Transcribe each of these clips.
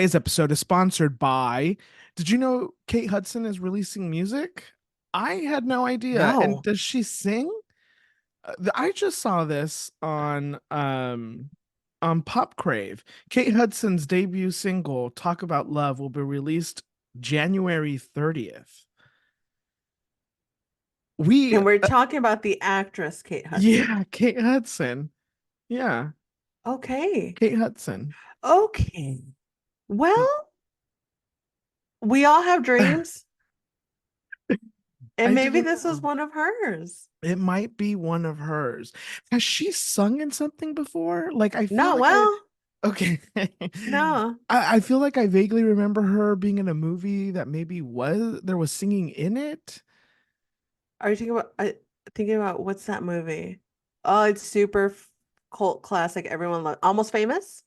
Today's episode is sponsored by. Did you know Kate Hudson is releasing music? I had no idea. And No. does she sing? I just saw this on Pop Crave. Kate Hudson's debut single "Talk About Love" will be released January 30th. We And we're talking about the actress Kate Hudson. Yeah, Kate Hudson. Yeah, Okay. Kate Hudson. Okay. Well, we all have dreams, and I maybe didn't this was know. one of hers. It might be one of hers. Has she sung in something before? Like I feel No, like I well, okay. no. I feel like I vaguely remember her being in a movie that maybe there was singing in it. Are you thinking about what's that movie? Oh, it's super cult classic. Everyone loves Almost Famous.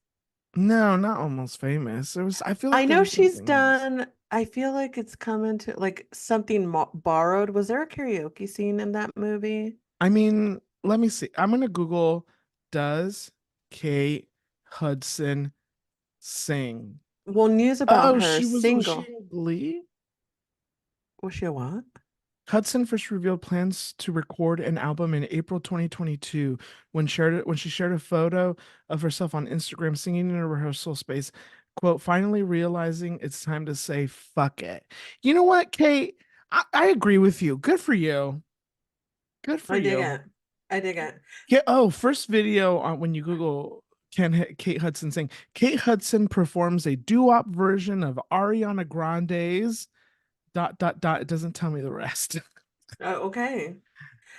No, not Almost Famous. There was I feel like I there know was she's something else. done. I feel like it's coming to like something borrowed. Was there a karaoke scene in that movie? I mean, let me see. I'm gonna Google does Kate Hudson sing? Well, news about Oh, her was she single. in Glee? Was she a what? Hudson first revealed plans to record an album in April 2022 when she shared a photo of herself on Instagram singing in a rehearsal space, quote, finally realizing it's time to say fuck it. You know what, Kate? I agree with you. Good for you. Good for I dig you. it. I dig it. Yeah. Oh, first video on when you Google Kate Hudson sing. Kate Hudson performs a doo-wop version of Ariana Grande's dot dot dot. It doesn't tell me the rest. Okay.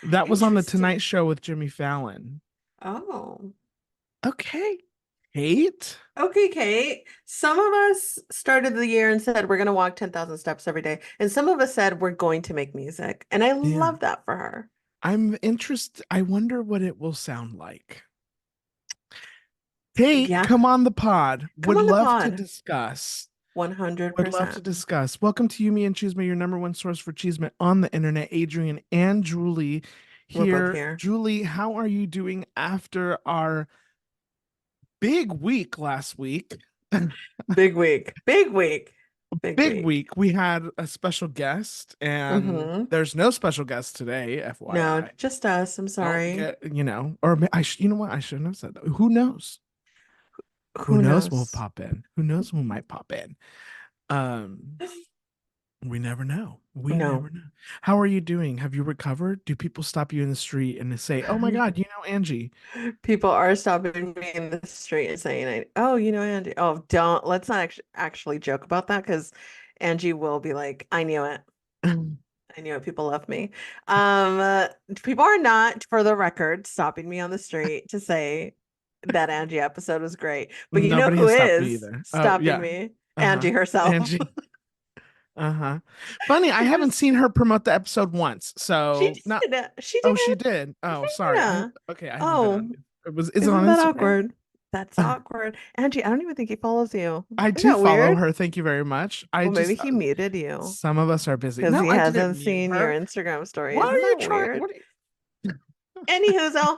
That was on the Interesting. Tonight Show with Jimmy Fallon. Oh. Okay. Kate? Okay, Kate. Some of us started the year and said we're going to walk 10,000 steps every day. And some of us said we're going to make music. And I Yeah. love that for her. I'm interested. I wonder what it will sound like. Kate, Yeah. come on the pod. Come Would on the love to pod. discuss. Would love to 100%. discuss. Welcome to Yumi and Chisme, your number one source for Chisme on the internet. Adrian and Julie We're both here. here. Julie, how are you doing after our big week last week? Big week. Big week. Big Big week. week. We had a special guest, and Mm-hmm. there's no special guest today, No, FYI. just us. I'm Don't sorry. get, or you know what? I shouldn't have said that. Who knows? Who Who knows who will knows? pop in? Who knows who might pop in? Um, we never know. We No. never know. How are you doing? Have you recovered? Do people stop you in the street and they say, "Oh my God, you know Angie"? People are stopping me in the street and saying, "Oh, you know Angie." Oh, don't let's not actually joke about that because Angie will be like, "I knew it. I knew it. People love me." People are not, for the record, stopping me on the street to say that Angie episode was great. But you know Nobody who has stopped me is either. Oh stopping yeah. me? Uh-huh. Angie herself. Angie. Uh-huh. Funny, I haven't Because seen her promote the episode once. she So not did. She Oh, she did. did. Oh, sorry. Yeah. I haven't been Oh, on. Is it on isn't that Instagram? awkward? That's awkward. Angie, I don't even think he follows you. I Isn't do that follow weird? her. Thank you very much. I Well, maybe just he muted you some of us are busy. because No, he I didn't hasn't mute seen your her. Instagram story. What are Isn't you that trying? weird? What are Anywho,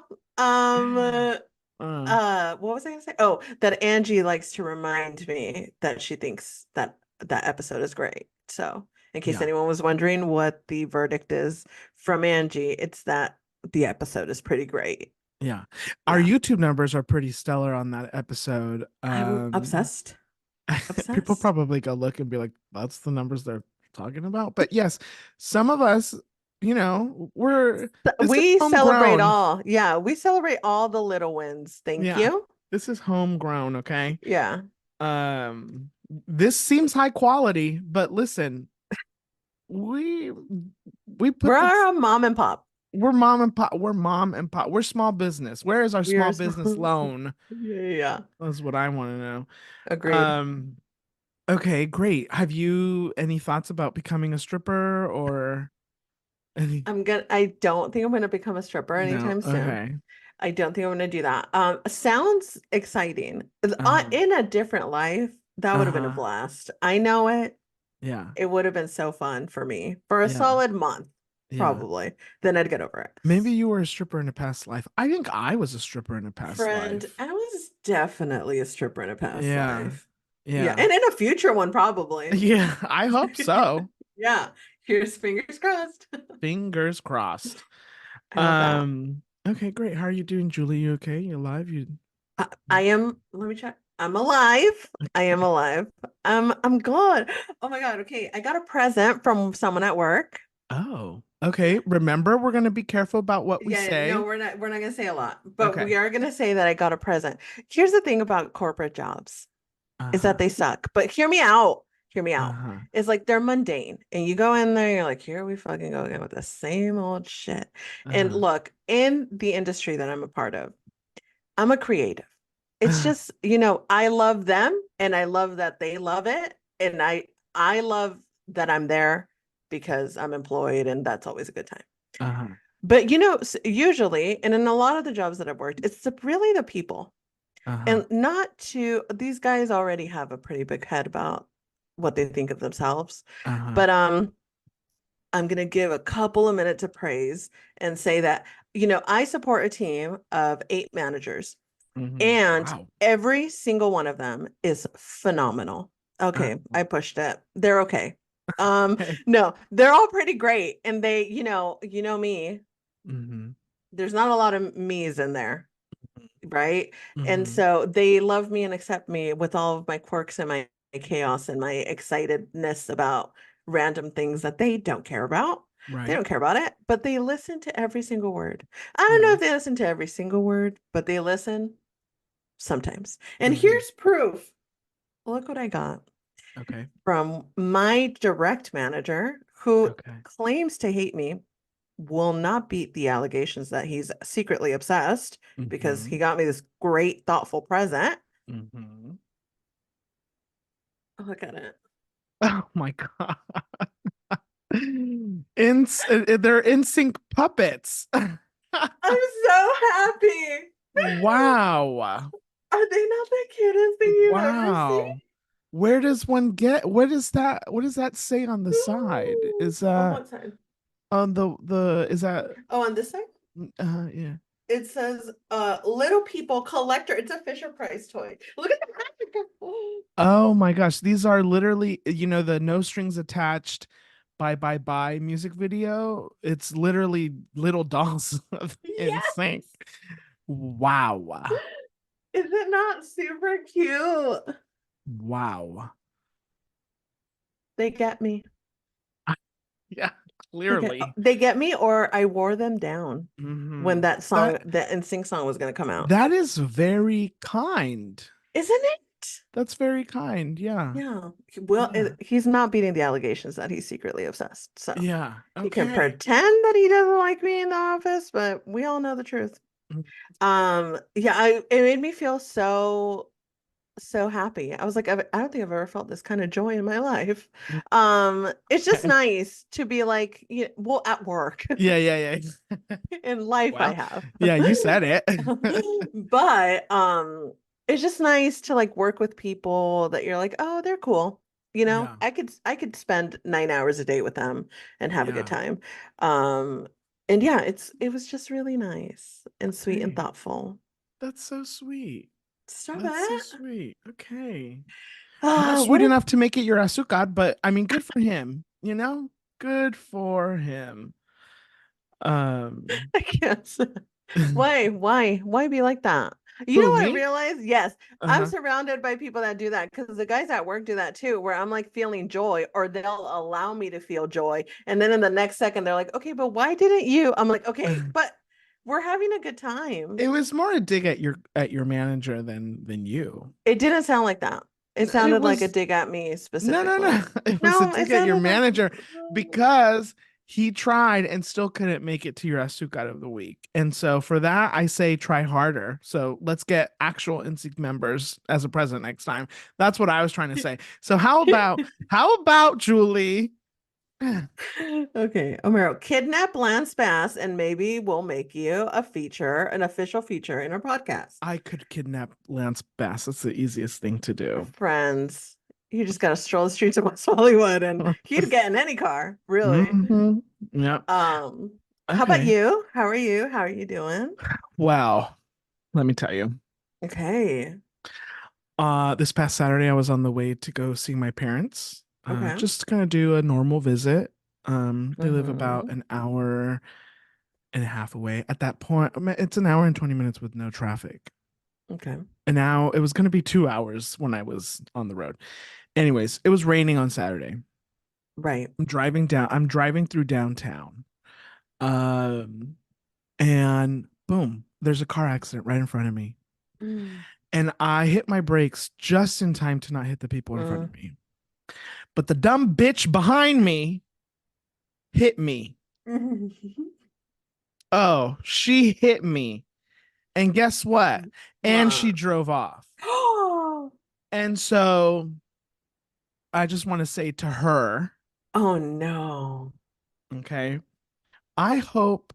you? what was I gonna say? Oh, that Angie likes to remind me that she thinks that that episode is great. So, in case Yeah, anyone was wondering what the verdict is from Angie, it's that the episode is pretty great. yeah. Our Yeah, YouTube numbers are pretty stellar on that episode. I'm obsessed. People Obsessed. probably go look and be like, "That's the numbers they're talking about." But yes, some of us, this is We celebrate homegrown. all. Yeah, we celebrate all the little wins. Thank Yeah, you. this is homegrown. Okay. Yeah. Um, this seems high quality, but listen, we we We're put this. a mom and pop. We're mom and pop. We're mom and pop. We're small business. Where is our We are small business small. loan? Yeah. That's what I want to know. Agreed. Um, okay, great. Have you any thoughts about becoming a stripper or any? I don't think I'm gonna become a stripper No. anytime soon. Okay. I don't think I'm gonna do that. Sounds exciting. Uh-huh. In a different life, that would have been a Uh-huh. blast. I know it. Yeah. It would have been so fun for me for a Yeah. solid month, Yeah. probably. Then I'd get over it. Maybe you were a stripper in a past life. I think I was a stripper in a past Friend, life. I was definitely a stripper in a past Yeah. life. Yeah, Yeah. and in a future one probably. Yeah, I hope so. Yeah, here's fingers crossed. Fingers crossed. I love that. Okay, great. How are you doing, Julie? You okay? You alive? You I am, let me check. I'm alive. I am okay. alive. I'm good. Oh my God. Okay. I got a present from someone at work. Oh, okay. Yeah. Remember, we're gonna be careful about what we Yeah, no, say. we're not gonna say a lot, but Okay. we are gonna say that I got a present. Here's the thing about corporate jobs is that Uh-huh. they suck. But hear me out. Hear me out. Uh-huh. It's like they're mundane. And you go in there, you're like, here we fucking go again with the same old shit. And Uh-huh. look, in the industry that I'm a part of, I'm a creative. It's Uh-huh. just, I love them and I love that they love it. And I love that I'm there because I'm employed and that's always a good time. Uh-huh. But usually, and in a lot of the jobs that I've worked, it's really the people. Uh-huh. And not to these guys already have a pretty big head about what they think of themselves. Uh-huh. But I'm gonna give a couple of minutes of praise and say that, I support a team of 8 managers. And Wow. every single one of them is phenomenal. Uh, Okay, I pushed it. They're okay. okay. No, they're all pretty great. And they, me, Mm-hmm. there's not a lot of me's in there, right? And Mm-hmm. so they love me and accept me with all of my quirks and my chaos and my excitedness about random things that they don't care about. They Right. don't care about it, but they listen to every single word. I don't know Yeah. if they listen to every single word, but they listen sometimes. And Mm-hmm. here's proof. Look what I got Okay. from my direct manager who Okay. claims to hate me, will not beat the allegations that he's secretly obsessed because Mm-hmm. he got me this great, thoughtful present. Mm-hmm. Look at it. Oh my God. They're in sync puppets. I'm so happy. Wow. Are they not the cutest thing you've ever seen? Wow. Where does one get what does that say on the side? Is On that what side? on the is that Oh, on this side? yeah. It says Little People Collector. It's a Fisher Price toy. Look at the graphic. Oh my gosh, these are literally, the no strings attached bye music video. It's literally little dolls of in Yes. sync. Wow. Is it not super cute? Wow. They get me. Yeah, They get clearly. they get me, or I wore them down when Hmm. that song, That that NSYNC song was gonna come out. that is very kind. Isn't it? That's very kind. Yeah. Yeah. Well, Yeah. he's not beating the allegations that he's secretly obsessed. So Yeah. he can Okay. pretend that he doesn't like me in the office, but we all know the truth. Yeah, it made me feel so happy. I was like, I don't think I've ever felt this kind of joy in my life. It's just Okay. nice to be like, well, at work. Yeah, yeah, yeah. In life I Well, have. yeah, you said it. But it's just nice to like work with people that you're like, oh, they're cool. Yeah. I could spend 9 hours a day with them and have a good Yeah. time. Um, and yeah, it was just really nice and sweet and Okay. thoughtful. That's so sweet. Stop That's so it. sweet. Okay. Not Ah, sweet what if enough to make it your azúcar, but I mean, good for him, you know? Good for him. Um, I can't. Why be like that? You know who, what I me? realized? Yes, I'm Uh-huh. surrounded by people that do that because the guys at work do that too, where I'm like feeling joy, or they'll allow me to feel joy. And then in the next second, they're like, okay, but why didn't you? I'm like, okay, but we're having a good time. It was more a dig at your manager than you. It didn't sound like that. It It sounded like a was dig at me no, no, specifically. no. It was a No, it dig at your sounded like, manager because he tried and still couldn't make it to your azúcar of the week. And so for that, I say try harder. So let's get actual instinct members as a present next time. That's what I was trying to say. So how about Julie? Okay, Omero, kidnap Lance Bass, and maybe we'll make you an official feature in our podcast. I could kidnap Lance Bass. That's the easiest thing to do. Friends, you just gotta stroll the streets of West Hollywood, and he'd get in any car, really. Hmm. Yeah. How about Okay. you? How are you? How are you doing? Wow. Let me tell you. Okay. This past Saturday, I was on the way to go see my parents. Okay. Just kind of do a normal visit. They live about Mm-hmm. an hour and a half away. At that point, I mean, it's an hour and 20 minutes with no traffic. Okay. And now it was going to be 2 hours when I was on the road. Anyways, it was raining on Saturday. Right. I'm driving through downtown. Um, and boom, there's a car accident right in front of me. Mm. And I hit my brakes just in time to not hit the people in front Mm. of me. But the dumb bitch behind me hit me. Oh, she hit me. And guess what? And she Wow. drove off. And so I just want to say to her, Oh no. okay, I hope,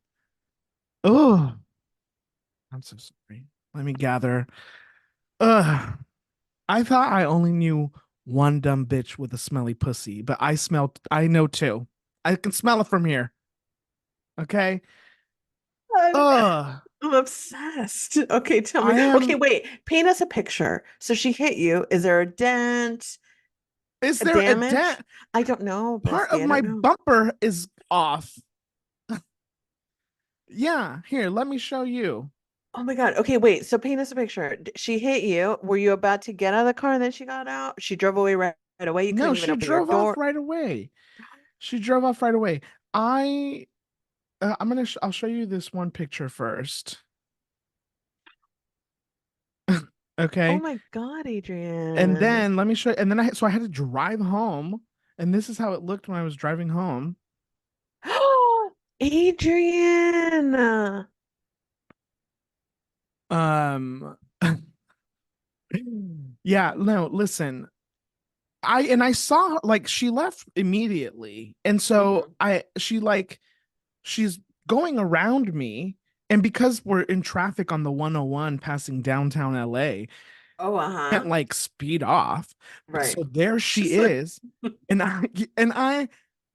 oh, I'm so sorry. Let me gather. Ugh. I thought I only knew one dumb bitch with a smelly pussy, but I know two. I can smell it from here. Okay. I'm, Ugh. I'm obsessed. Okay, tell me. I Okay, am. wait. Paint us a picture. So she hit you. Is there a dent? Is A there a dent? damage? I don't know, Part bestie. of I my don't know. bumper is off. Yeah, here, let me show you. Oh my God. Okay, wait. So paint us a picture. She hit you. Were you about to get out of the car and then she got out? She drove away right away. You No, couldn't even she open your drove off door. right away. She drove off right away. I I'll show you this one picture first. Oh Okay? my God, And Adrian. then let me show and then I had to drive home and this is how it looked when I was driving home. Adrian. Um yeah, no, listen. I saw like she left immediately. And so Hmm. she's going around me and because we're in traffic on the 101 passing downtown LA, Oh, can't uh-huh. like speed off. Right. So there she She's like, is. And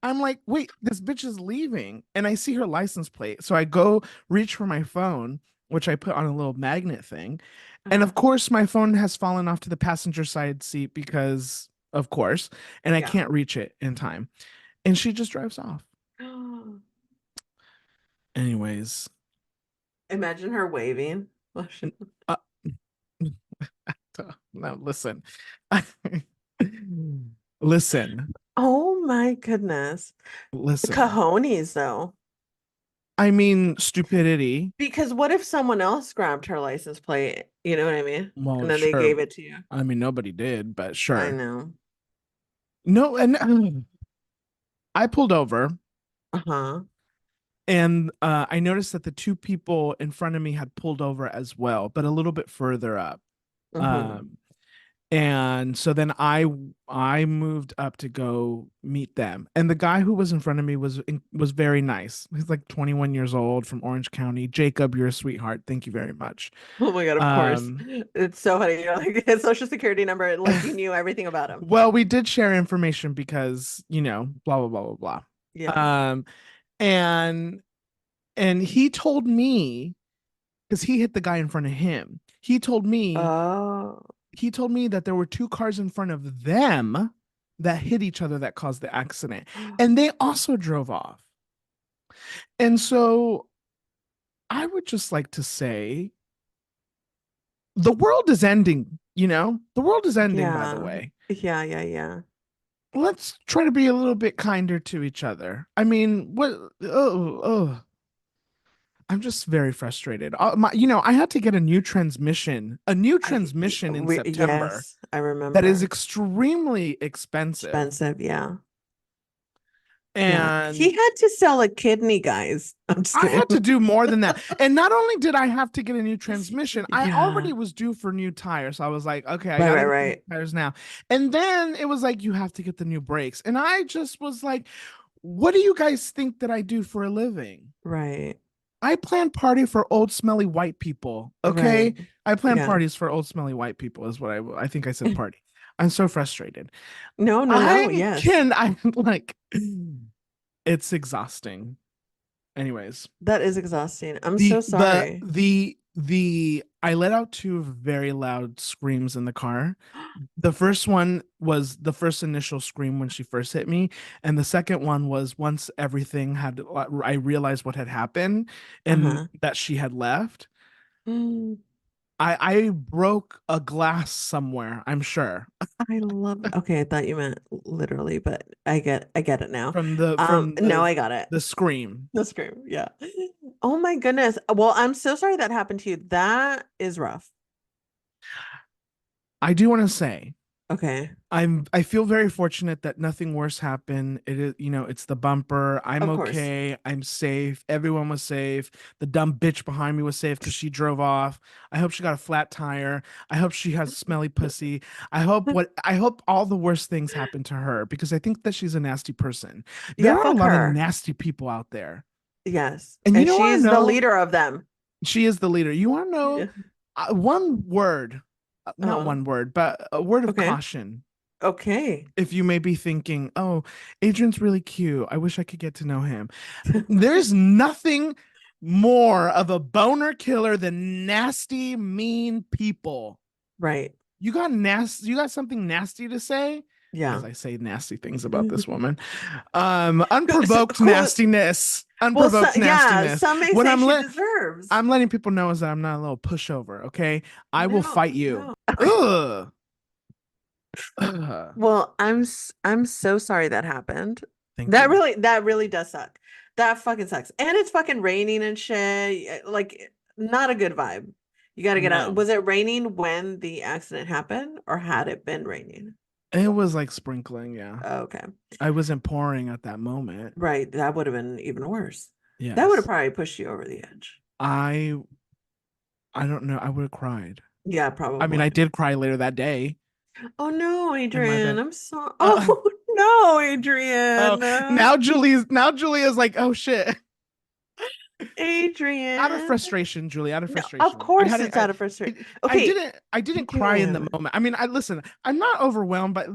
I'm like, wait, this bitch is leaving. And I see her license plate. So I go reach for my phone, which I put on a little magnet thing. And uh-huh. of course, my phone has fallen off to the passenger side seat because, of course, and I Yeah. can't reach it in time. And she just drives off. Anyways, Imagine her waving. uh, no, listen. Listen, Oh my goodness. The listen. cojones, though. I mean, stupidity. Because what if someone else grabbed her license plate? You know what I mean? And Well, then they sure. gave it to you. I mean, nobody did, but I sure. know. No, and I pulled over Uh-huh. and I noticed that the two people in front of me had pulled over as well, but a little bit further up. Mm-hmm. Um, and so then I moved up to go meet them. And the guy who was in front of me was very nice. He's like 21 years old from Orange County. Jacob, you're a sweetheart. Thank you very much. Oh my God, of course. Um, It's so funny. You're like his social security number, like you knew everything about him. well, we did share information because, blah blah blah blah blah. Yeah. And he told me because he hit the guy in front of him. Oh. He told me that there were two cars in front of them that hit each other that caused the accident, and they also drove off. And so I would just like to say the world is ending. The world is ending. By the Yeah. way, Yeah, yeah, yeah. let's try to be a little bit kinder to each other. I mean, what? Oh, I'm just very frustrated. I had to get a new transmission in September Yes, I that is remember. extremely expensive. Expensive, yeah. Yeah. He And had to sell a kidney, guys. I'm just I kidding. had to do more than that. And not only did I have to get a new transmission, I Yeah. already was due for new tires. So I was like, okay, I Right, got to right, get the new right. tires now. And then it was like, you have to get the new brakes. And I just was like, what do you guys think that I do for a living? Right. I plan party for old smelly white people. Okay. Right. I plan Yeah. parties for old smelly white people is what I think I said party. I'm so frustrated. No, no, no. I Yes. can I like it's exhausting. Anyways, That is exhausting. I'm so the the sorry. the the I let out two very loud screams in the car. The first one was the first initial scream when she first hit me, and the second one was once everything had I realized what had happened and Uh-huh. that she had left. Mm, I broke a glass somewhere, I'm sure, I love Okay, I thought you meant literally, but I get it now. from the Now I got it. the scream. The scream. Yeah. Oh my goodness. Well, I'm so sorry that happened to you. That is rough. I do want to say Okay. I feel very fortunate that nothing worse happened. It is, it's the bumper. I'm Of course. okay. I'm safe. Everyone was safe. The dumb bitch behind me was safe because she drove off. I hope she got a flat tire. I hope she has smelly pussy. I hope all the worst things happen to her because I think that she's a nasty person. Yeah, There are a fuck lot of her. nasty people out there. Yes. And you And don't want to she's the know, leader of them. she is the leader. You want to know Yeah. one word, not Uh, one word, but a word of okay. caution. Okay. If you may be thinking, oh, Adrian's really cute. I wish I could get to know him. There's nothing more of a boner killer than nasty, mean people. Right. You got something nasty to say? As Yeah. I say nasty things about this woman. So, Unprovoked who nastiness. well, so, Unprovoked yeah, nastiness. some may What say I'm she let deserves. I'm letting people know is that I'm not a little pushover, okay? I will No, fight you. no. Okay. Ugh. Ugh. Well, I'm so sorry that happened. Thank That you. really does suck. That fucking sucks. And it's fucking raining and shit. Like not a good vibe. You got to get out. No. Was it raining when the accident happened or had it been raining? It was like sprinkling, yeah. Okay. I wasn't pouring at that moment. Right. That would have been even worse. That would have Yes. probably pushed you over the edge. I I don't know. I would have cried. Yeah, I mean, probably. I did cry later that day Oh no, in my Adrian. bed. I'm so Uh, Oh no, oh, Adrian. now Julia's like, oh shit. Out of Adrian. frustration, Julie, out of No, of frustration. I course hadn't it's out of frustration. Okay, I didn't cry in the Adrian. moment. I mean, I listen, I'm not overwhelmed, but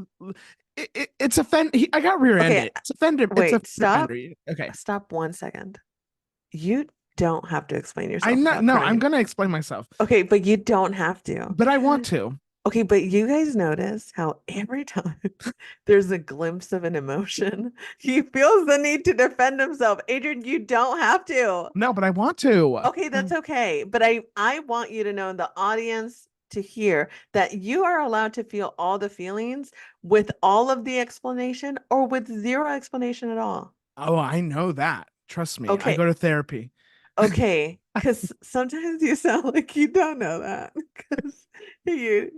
it's offend I got Okay, rear-ended. It's a wait, fender stop. bender. Okay. Stop 1 second. You don't have to explain yourself I'm not without no, I'm crying. gonna explain myself. Okay, but you don't have to. But I want to. Okay, but you guys notice how every time there's a glimpse of an emotion, he feels the need to defend himself. Adrian, you don't have to. No, but I want to. Okay, that's okay. But I want you to know in the audience to hear that you are allowed to feel all the feelings with all of the explanation or with zero explanation at all. Oh, I know that. Trust me. I go Okay. to therapy. Okay, because sometimes you sound like you don't know that because you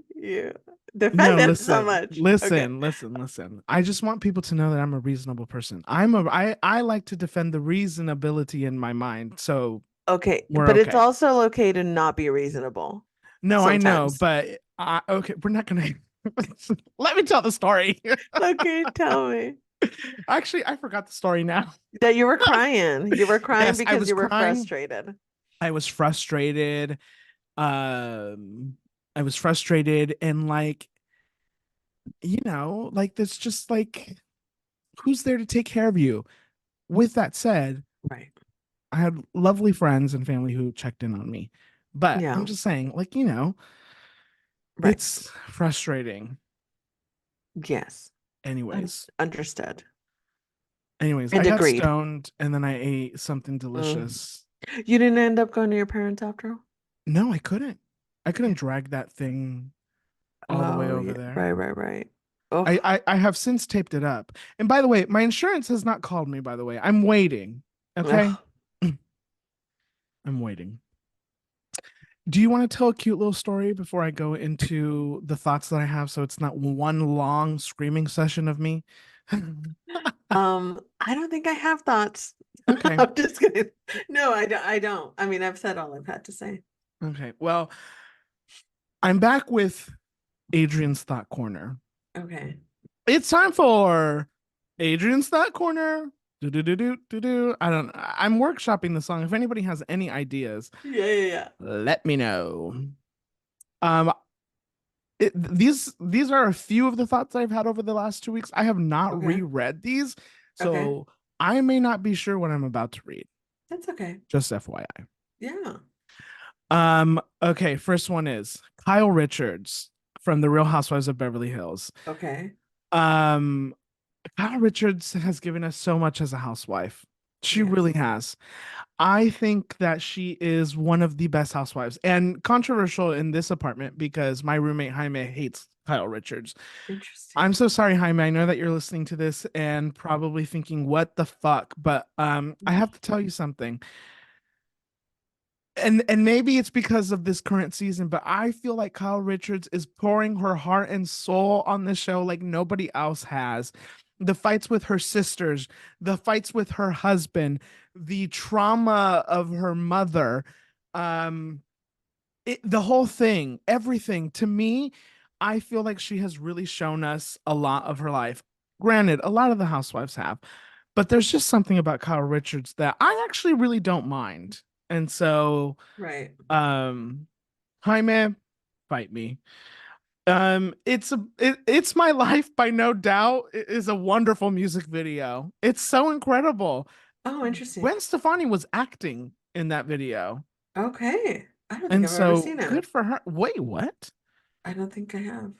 defend No, him so listen, much. Okay. listen, listen, listen. I just want people to know that I'm a reasonable person. I like to defend the reasonability in my mind. So Okay, we're but it's okay. also okay to not be reasonable No, I know, sometimes. but okay, we're not gonna let me tell the story. Okay, tell me Actually, I forgot the story now. that you were crying. You were crying Yes, I because was you were crying. frustrated. I was frustrated. Um, I was frustrated and like, like that's just like who's there to take care of you? With that said, Right. I had lovely friends and family who checked in on me. But I'm Yeah. just saying, like, Right. it's frustrating. Yes. Anyways, Understood anyways, and I got agreed. stoned and then I ate something Mm. delicious. You didn't end up going to your parents after all? No, I couldn't. I couldn't Yeah. drag that thing all the way Oh, over yeah. there. Right, right, right. Oh, I have since taped it up. And by the way, my insurance has not called me, by the way. I'm waiting. Okay? ugh. I'm waiting. Do you want to tell a cute little story before I go into the thoughts that I have so it's not one long screaming session of me? I don't think I have thoughts. Okay. I'm just kidding. No, I don't. I don't. I mean, I've said all I've had to say. Okay. Well, I'm back with Adrian's Thought Corner. Okay. It's time for Adrian's Thought Corner. Do do do do do do. I don't. I'm workshopping the song. If anybody has any ideas, Yeah, yeah, yeah. let me know. Um, these are a few of the thoughts I've had over the last 2 weeks. I have not Okay. reread these, Okay. so I may not be sure what I'm about to read. That's okay. Just FYI. Yeah. Okay, first one is Kyle Richards from The Real Housewives of Beverly Hills. Okay. Um, Kyle Richards has given us so much as a housewife. She really Yes. has. I think that she is one of the best housewives, and controversial in this apartment because my roommate Jaime hates Kyle Richards. I'm Interesting. so sorry, Jaime. I know that you're listening to this and probably thinking, "What the fuck?" But I have to tell you something. And maybe it's because of this current season, but I feel like Kyle Richards is pouring her heart and soul on this show like nobody else has. The fights with her sisters, the fights with her husband, the trauma of her mother, um, the whole thing, everything. To me, I feel like she has really shown us a lot of her life. Granted, a lot of the housewives have, but there's just something about Kyle Richards that I actually really don't mind. And so Right. um, Jaime, fight me. It's My Life by No Doubt is a wonderful music video. It's so incredible. Oh, interesting. Gwen Stefani was acting in that video. Okay. I don't think And I've ever so seen it. good for her. Wait, what? I don't think I have.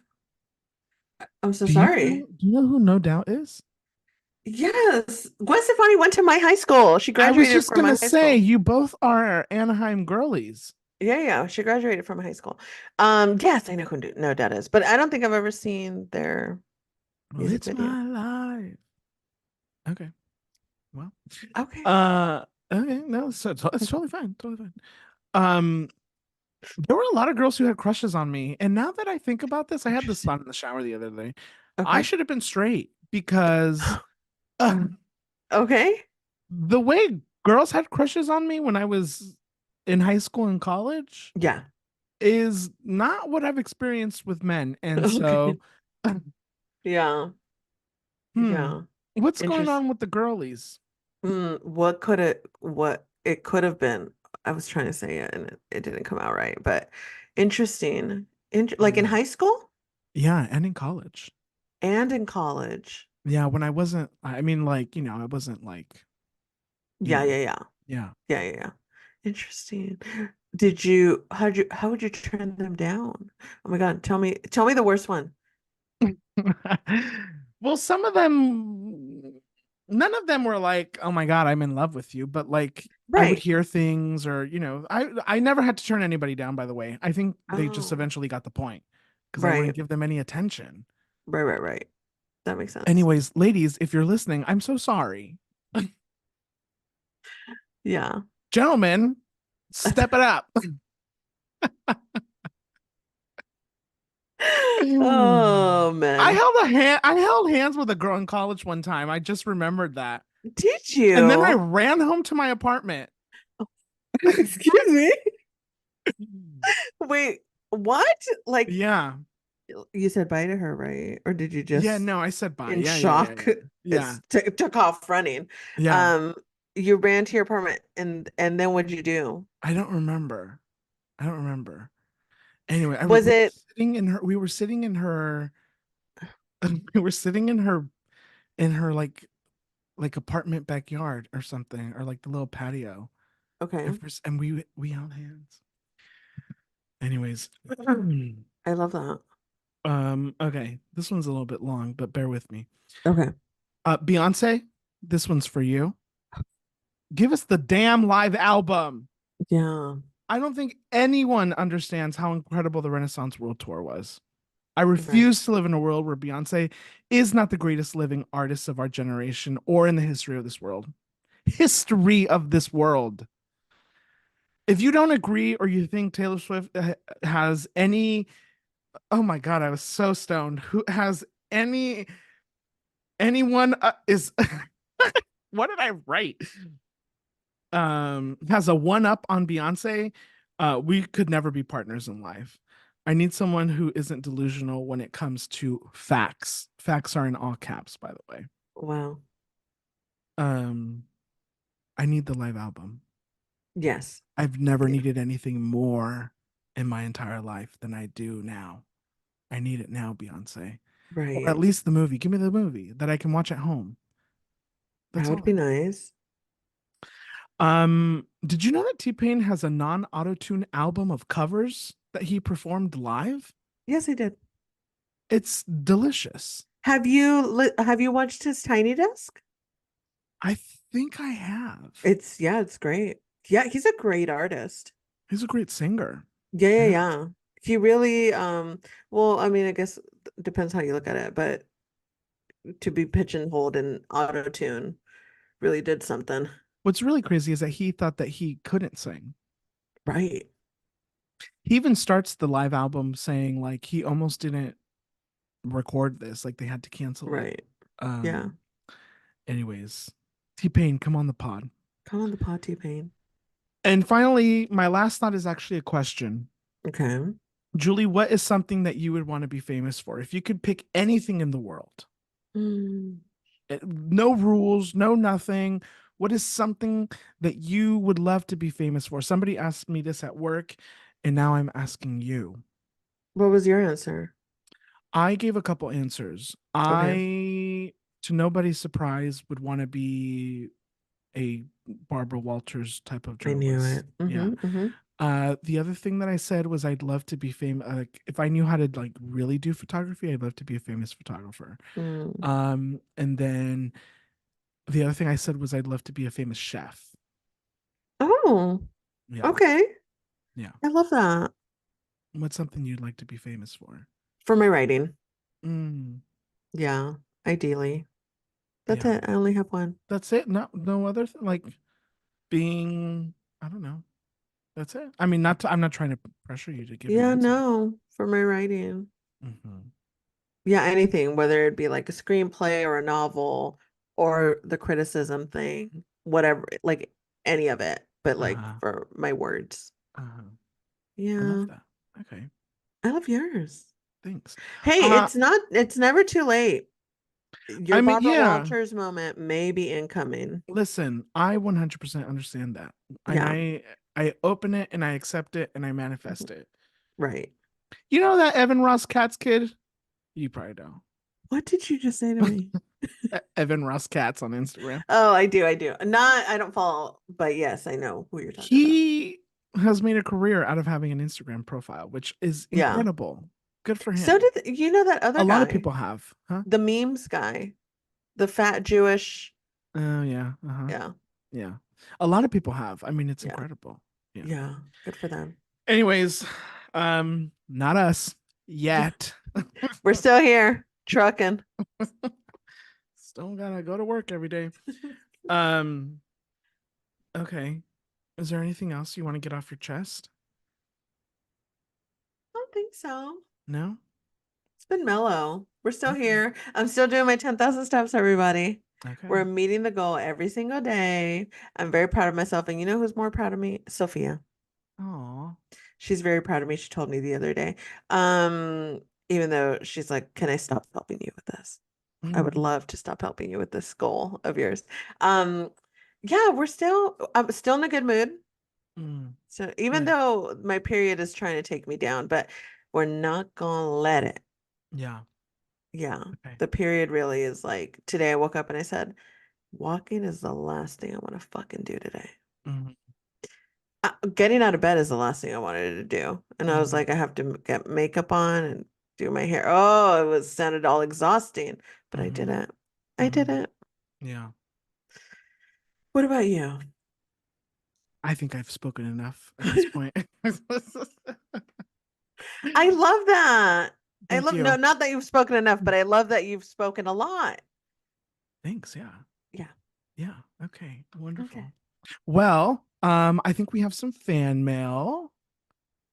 I'm so Do sorry. you know who No Doubt is? Yes. Gwen Stefani went to my high school. She I was graduated just from my gonna high say school. you both are Anaheim girlies. Yeah, yeah. She graduated from high school. Yes, I know who No Doubt is, but I don't think I've ever seen their Well, music it's video. my life. Okay. Well. Okay. Uh okay, no, so it's totally fine. Totally fine. Um There were a lot of girls who had crushes on me. And now that I think about this, I had this Interesting. thought in the shower the other day. I Okay. should have been straight because uh, Okay. the way girls had crushes on me when I was in high school and college Yeah. is not what I've experienced with men. And so, Okay. Yeah. hmm, Yeah. what's going Interesting. on with the girlies? What it could have been. I was trying to say it and it didn't come out right, but interesting. Like in Yeah. high school Yeah, and in college. and in college. Yeah, when I wasn't, I mean, like, I wasn't like, Yeah, yeah, yeah. yeah. Yeah, yeah, yeah. Interesting. How would you turn them down? Oh my God, tell me the worst one. Well, some of them, none of them were like, "Oh my God, I'm in love with you," but like I would Right. hear things, or I never had to turn anybody down. By the way, I think they just Oh, eventually got the point because I wouldn't right. give them any attention. Right, right, right. That makes sense. Anyways, ladies, if you're listening, I'm so sorry. Yeah. Gentlemen, step it up. Oh I man. held a hand. I held hands with a girl in college one time. I just remembered that, Did and then I you? ran home to my apartment. Excuse me. Wait, what? Like Yeah. you said bye to her, right? Or did you Yeah, just no, I said bye. in Yeah, yeah, yeah, shock yeah. Yeah. took off running? Yeah. Um, you ran to your apartment and then what'd you do? I don't remember. I don't remember. Anyway, Was it we were sitting in her we were sitting in her like apartment backyard or something, or like the little patio. okay? And we held hands. Anyways. I love that. Okay. This one's a little bit long, but bear with me. Okay. Beyonce, this one's for you. Give us the damn live album. Yeah, I don't think anyone understands how incredible the Renaissance World Tour was. I right. refuse to live in a world where Beyonce is not the greatest living artist of our generation or in the history of this world. History of this world. If you don't agree or you think Taylor Swift has any, oh my God, I was so stoned. Who has anyone is, what did I write? Has a one up on Beyonce, we could never be partners in life. I need someone who isn't delusional when it comes to facts. Facts are in all caps, by the way. Wow. Um, I need the live album. Yes. I've never Yeah. needed anything more in my entire life than I do now. I need it now, Beyonce. Or at Right. least the movie. Give me the movie that I can watch at home. That That's would all be I need. nice. Did you know that T-Pain has a non-auto-tune album of covers that he performed live? Yes, I did. It's delicious. Have you watched his Tiny Desk? I think I have. It's great. Yeah, he's a great artist. He's a great singer. Yeah, yeah, Yeah. yeah. He really well, I mean, I guess depends how you look at it, but to be pigeonholed in auto tune really did something. What's really crazy is that he thought that he couldn't sing. Right. He even starts the live album saying like he almost didn't record this, like they had to cancel it. Right. Yeah. Um, anyways, T-Pain, come on the pod. Come on the pod, T-Pain. And finally, my last thought is actually a question. Okay. Julie, what is something that you would want to be famous for? If you could pick anything in the world, Mm. no rules, no nothing. What is something that you would love to be famous for? Somebody asked me this at work, and now I'm asking you. What was your answer? I gave a couple answers. Okay. To nobody's surprise, would want to be a Barbara Walters type of I knew journalist. it. Yeah. Mm-hmm. The other thing that I said was I'd love to be famous. Like if I knew how to like really do photography, I'd love to be a famous photographer. Mm. And then the other thing I said was I'd love to be a famous chef. Oh, Yeah, okay. yeah. I love that. What's something you'd like to be famous for? For my writing. Mm, Yeah, ideally. That's yeah, it. I only have one. that's it. No other like being. I don't know. That's it. I mean, not. I'm not trying to pressure you to give an Yeah, answer. no, for my writing. Hmm. Yeah, anything, whether it be like a screenplay or a novel or the criticism thing, whatever, like any of it, but like Uh-huh. for my words. Uh-huh. I love Yeah, that. Okay, I love yours. thanks. Hey, Uh, it's never too late. Your I mean, Barbara yeah. Walters moment may be incoming. Listen, I 100% understand that, and Yeah, I open it and I accept it and I mhm, manifest it. right. You know that Evan Ross Katz kid? You probably don't. What did you just say to me? Evan Ross Katz on Instagram. Oh, I do. Not, I don't follow, but yes, I know who you're talking about. He has made a career out of having an Instagram profile, which is Yeah. incredible. Good for So him. did you know that other A lot of guy, people have, huh? the memes guy, the fat Jewish, Oh yeah, uh-huh. yeah, Yeah. A lot of people have. I mean, it's yeah, incredible. Yeah. yeah. Good for them. Anyways, not us yet. We're still here, trucking. Still gotta go to work every day. Um, okay. Is there anything else you want to get off your chest? I don't think so. No? It's been mellow. We're still Okay. here. I'm still doing my 10,000 steps, everybody. We're Okay. meeting the goal every single day. I'm very proud of myself. And you know who's more proud of me? Sophia. Oh. She's very proud of me. She told me the other day. Um, Even though she's like, "Can I stop helping you with this? I would love to stop helping you with this goal of yours." Um, yeah, I'm still in a good mood. So even Good. though my period is trying to take me down, but we're not gonna let it. Yeah. Yeah. Okay. The period really is like today I woke up and I said, walking is the last thing I want to fucking do today. Mhm. Getting out of bed is the last thing I wanted to do. And I was Mhm. like, I have to get makeup on and do my hair. Oh, it was sounded all exhausting, but I did Mhm. it. I did Mhm. it. Yeah. What about you? I think I've spoken enough at this point. I love that. I Thank love, no, you. not that you've spoken enough, but I love that you've spoken a lot. Thanks. Yeah. Yeah. Yeah. Okay. Okay. Wonderful. Well, I think we have some fan mail,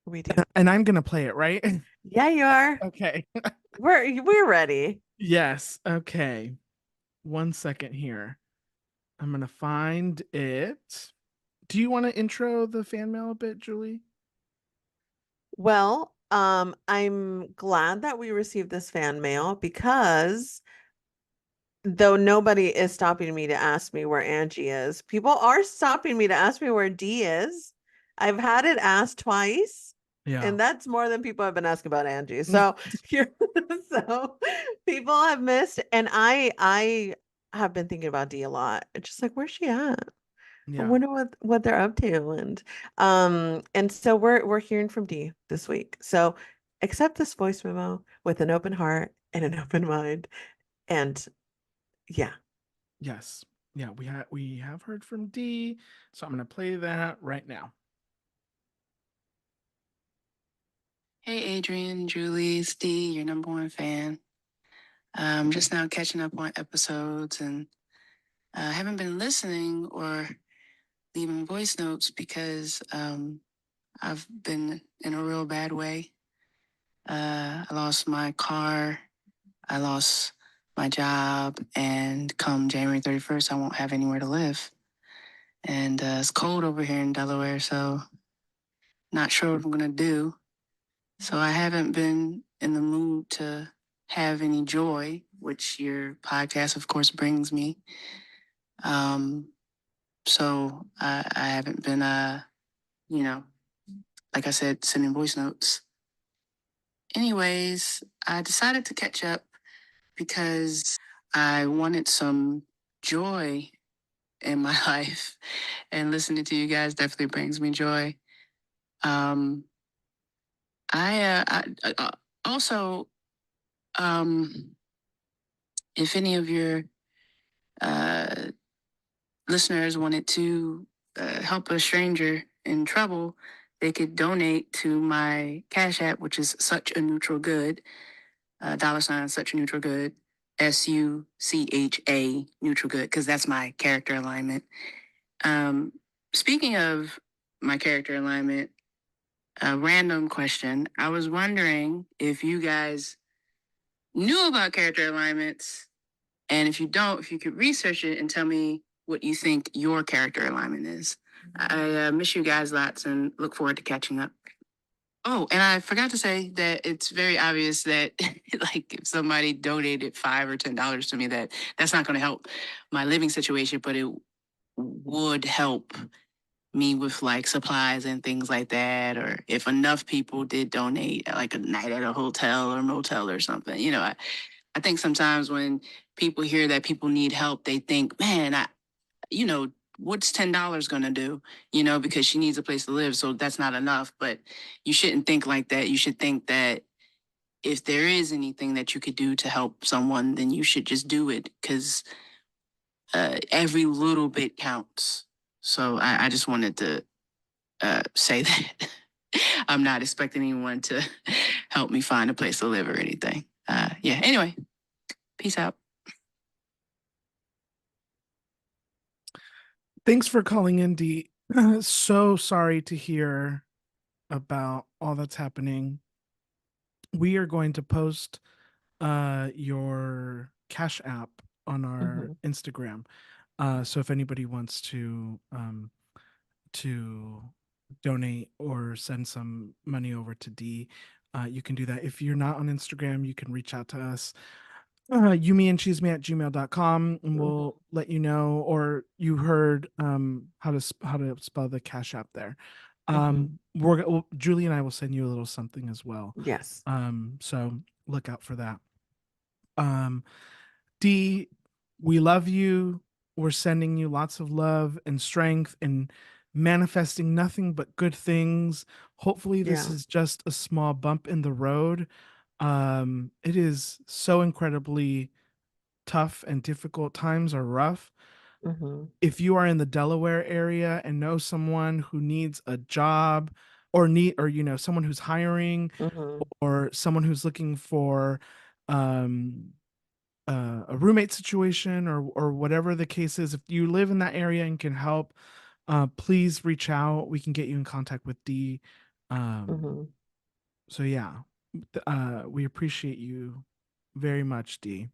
We do. and I'm gonna play it, right? Yeah, you are. Okay. We're ready. Yes. Okay. One second here. I'm gonna find it. Do you want to intro the fan mail a bit, Julie? Well, I'm glad that we received this fan mail because though nobody is stopping me to ask me where Angie is, people are stopping me to ask me where D is. I've had it asked twice, Yeah. and that's more than people have been asking about Angie. So you're so people have missed, and I have been thinking about D a lot. It's just like, where's she at? I Yeah. wonder what they're up to. And so we're hearing from D this week. So accept this voice memo with an open heart and an open mind. And yeah. Yes. Yeah, we have heard from D, so I'm gonna play that right now. Hey, Adrian, Julie, Steve, your number one fan. I'm just now catching up on episodes and haven't been listening or leaving voice notes because I've been in a real bad way. I lost my car, I lost my job, and come January 31st, I won't have anywhere to live. And it's cold over here in Delaware, so not sure what I'm going to do. So I haven't been in the mood to have any joy, which your podcast, of course, brings me. Um, so I haven't been, you know, like I said, sending voice notes. Anyways, I decided to catch up because I wanted some joy in my life, and listening to you guys definitely brings me joy. Um, I also, um, if any of your uh, listeners wanted to help a stranger in trouble, they could donate to my Cash App, which is such a neutral good, $ such a neutral good, SUCHA neutral good, because that's my character alignment. Um, Speaking of my character alignment, a random question. I was wondering if you guys knew about character alignments, and if you don't, if you could research it and tell me what you think your character alignment is. I miss you guys lots and look forward to catching up. Oh, and I forgot to say that it's very obvious that, like, if somebody donated $5 or $10 to me, that's not going to help my living situation, but it would help me with like supplies and things like that. Or if enough people did donate, like a night at a hotel or motel or something, I think sometimes when people hear that people need help, they think, man, you know, what's $10 going to do? Because she needs a place to live. So that's not enough. But you shouldn't think like that. You should think that if there is anything that you could do to help someone, then you should just do it because every little bit counts. So I just wanted to say that I'm not expecting anyone to help me find a place to live or anything. Yeah, anyway, peace out. Thanks for calling in, D. So sorry to hear about all that's happening. We are going to post your Cash App on our Hmm. Instagram. So if anybody wants to donate or send some money over to D, you can do that. If you're not on Instagram, you can reach out to us. Yumi and Chisme at gmail.com, and Hmm. we'll let you know, or you heard how to spell the Cash App there. Hmm. Julie and I will send you a little something as well. Yes. So look out for that. Um, D, we love you. We're sending you lots of love and strength and manifesting nothing but good things. Hopefully, this Yeah. is just a small bump in the road. It is so incredibly tough and difficult. Times are rough. Hmm. If you are in the Delaware area and know someone who needs a job or someone who's hiring Hmm. or someone who's looking for um a roommate situation or whatever the case is, if you live in that area and can help, please reach out. We can get you in contact with D. Um, Hmm. so yeah, we appreciate you very much, D.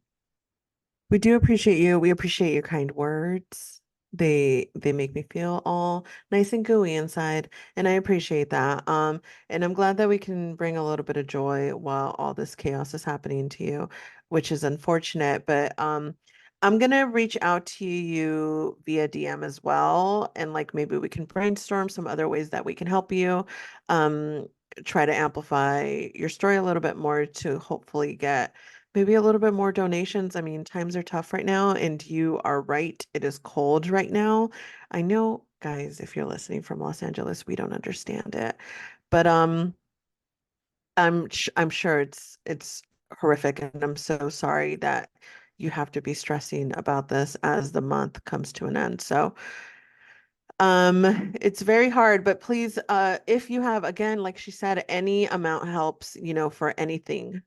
We do appreciate you. We appreciate your kind words. They make me feel all nice and gooey inside, and I appreciate that. And I'm glad that we can bring a little bit of joy while all this chaos is happening to you, which is unfortunate, but I'm gonna reach out to you via DM as well, and like maybe we can brainstorm some other ways that we can help you. Um, Try to amplify your story a little bit more to hopefully get maybe a little bit more donations. I mean, times are tough right now, and you are right. It is cold right now. I know, guys, if you're listening from Los Angeles, we don't understand it. But I'm sure it's horrific, and I'm so sorry that you have to be stressing about this as the month comes to an end. So it's very hard, but please, if you have, again, like she said, any amount helps, for anything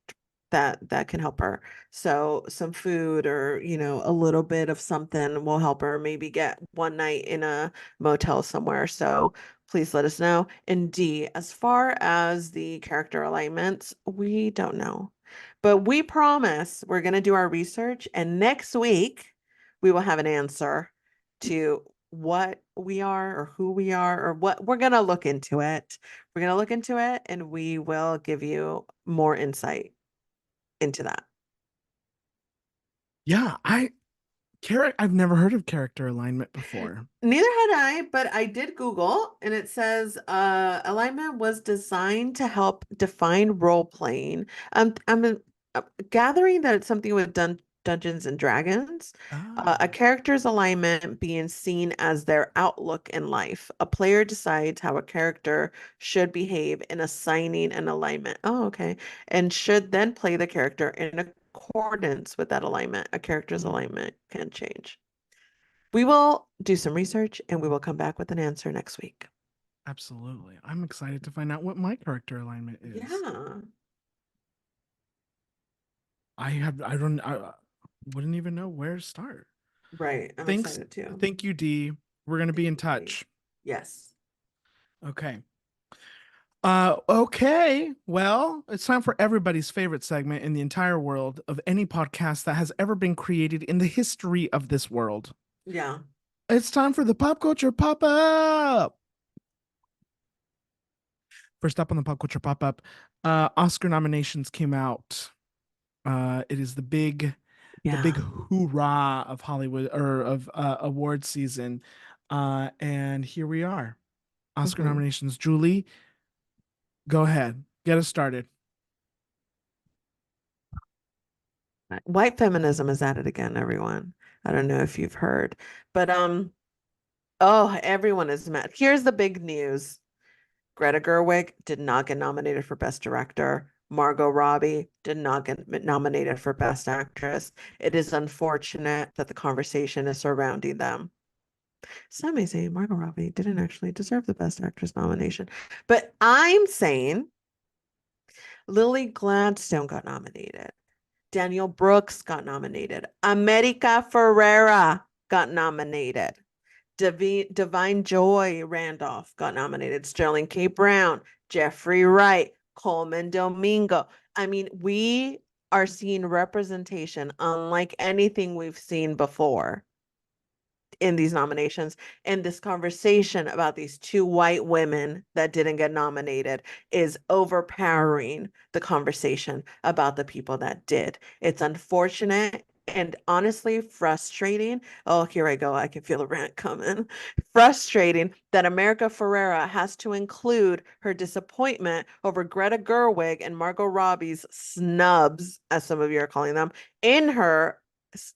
that can help her. So some food or, a little bit of something will help her maybe get one night in a motel somewhere. So please let us know. And D, as far as the character alignments, we don't know. But we promise we're going to do our research, and next week we will have an answer to what we are or who we are or what we're going to look into it. We're going to look into it, and we will give you more insight into that. Yeah, I've never heard of character alignment before. Neither had I, but I did Google, and it says alignment was designed to help define role playing. I'm gathering that it's something with Dungeons and Dragons. A Oh. character's alignment being seen as their outlook in life. A player decides how a character should behave in assigning an alignment. Oh, okay. And should then play the character in accordance with that alignment. A character's alignment can change. We will do some research and we will come back with an answer next week. Absolutely. I'm excited to find out what my character alignment is. Yeah, I wouldn't even know where to start. right. I'm Thanks. excited too. Thank you, Dee. We're going to be in Absolutely. touch. Yes. Okay. Okay. Well, it's time for everybody's favorite segment in the entire world of any podcast that has ever been created in the history of this world. Yeah. It's time for the pop culture pop up. First up on the pop culture pop up, Oscar nominations came out. It is the big Yeah. hoorah of Hollywood or of award season. And here we are. Oscar Mhm. nominations. Julie, go ahead. Get us started. White feminism is at it again, everyone. I don't know if you've heard, but oh, everyone is mad. Here's the big news. Greta Gerwig did not get nominated for Best Director. Margot Robbie did not get nominated for Best Actress. It is unfortunate that the conversation is surrounding them. Some may say Margot Robbie didn't actually deserve the Best Actress nomination, but I'm saying Lily Gladstone got nominated. Daniel Brooks got nominated. America Ferrera got nominated. Divine Joy Randolph got nominated. Sterling K. Brown, Jeffrey Wright, Coleman Domingo. I mean, we are seeing representation unlike anything we've seen before in these nominations. And this conversation about these two white women that didn't get nominated is overpowering the conversation about the people that did. It's unfortunate and honestly frustrating. Oh, here I go. I can feel a rant coming. Frustrating that America Ferrera has to include her disappointment over Greta Gerwig and Margot Robbie's snubs, as some of you are calling them, in her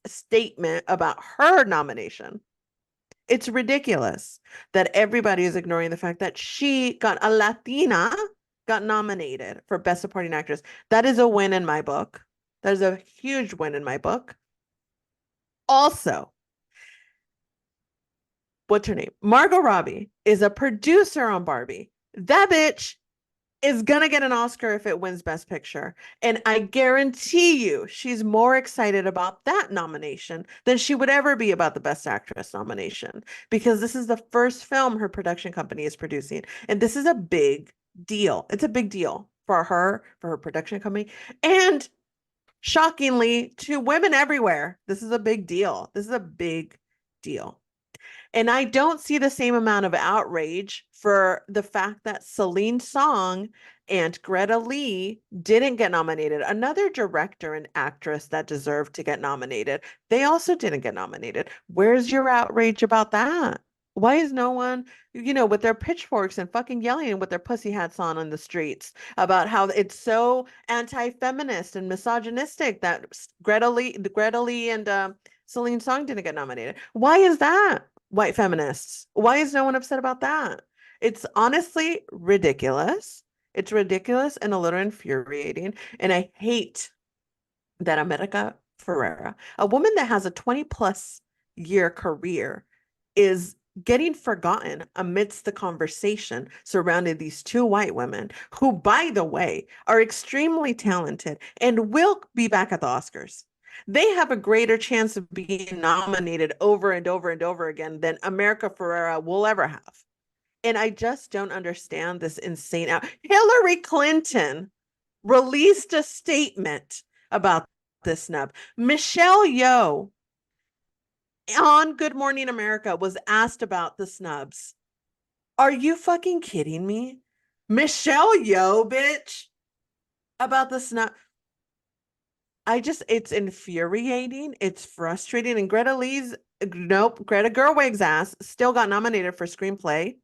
statement about her nomination. It's ridiculous that everybody is ignoring the fact that she got a Latina got nominated for Best Supporting Actress. That is a win in my book. That is a huge win in my book. Also, what's her name? Margot Robbie is a producer on Barbie. That bitch is gonna get an Oscar if it wins Best Picture. And I guarantee you she's more excited about that nomination than she would ever be about the Best Actress nomination, because this is the first film her production company is producing. And this is a big deal. It's a big deal for her production company, and shockingly to women everywhere. This is a big deal. This is a big deal. And I don't see the same amount of outrage for the fact that Celine Song and Greta Lee didn't get nominated. Another director and actress that deserved to get nominated, they also didn't get nominated. Where's your outrage about that? Why is no one, with their pitchforks and fucking yelling with their pussy hats on the streets about how it's so anti-feminist and misogynistic that Greta Lee and Celine Song didn't get nominated? Why is that, white feminists? Why is no one upset about that? It's honestly ridiculous. It's ridiculous and a little infuriating. And I hate that America Ferrera, a woman that has a 20 plus year career, is getting forgotten amidst the conversation surrounding these two white women who, by the way, are extremely talented and will be back at the Oscars. They have a greater chance of being nominated over and over and over again than America Ferrera will ever have. And I just don't understand this insane out. Hillary Clinton released a statement about this snub. Michelle Yeoh on Good Morning America was asked about the snubs. Are you fucking kidding me? Michelle Yeoh, bitch, about the snub. It's infuriating. It's frustrating. And Greta Gerwig's ass still got nominated for screenplay.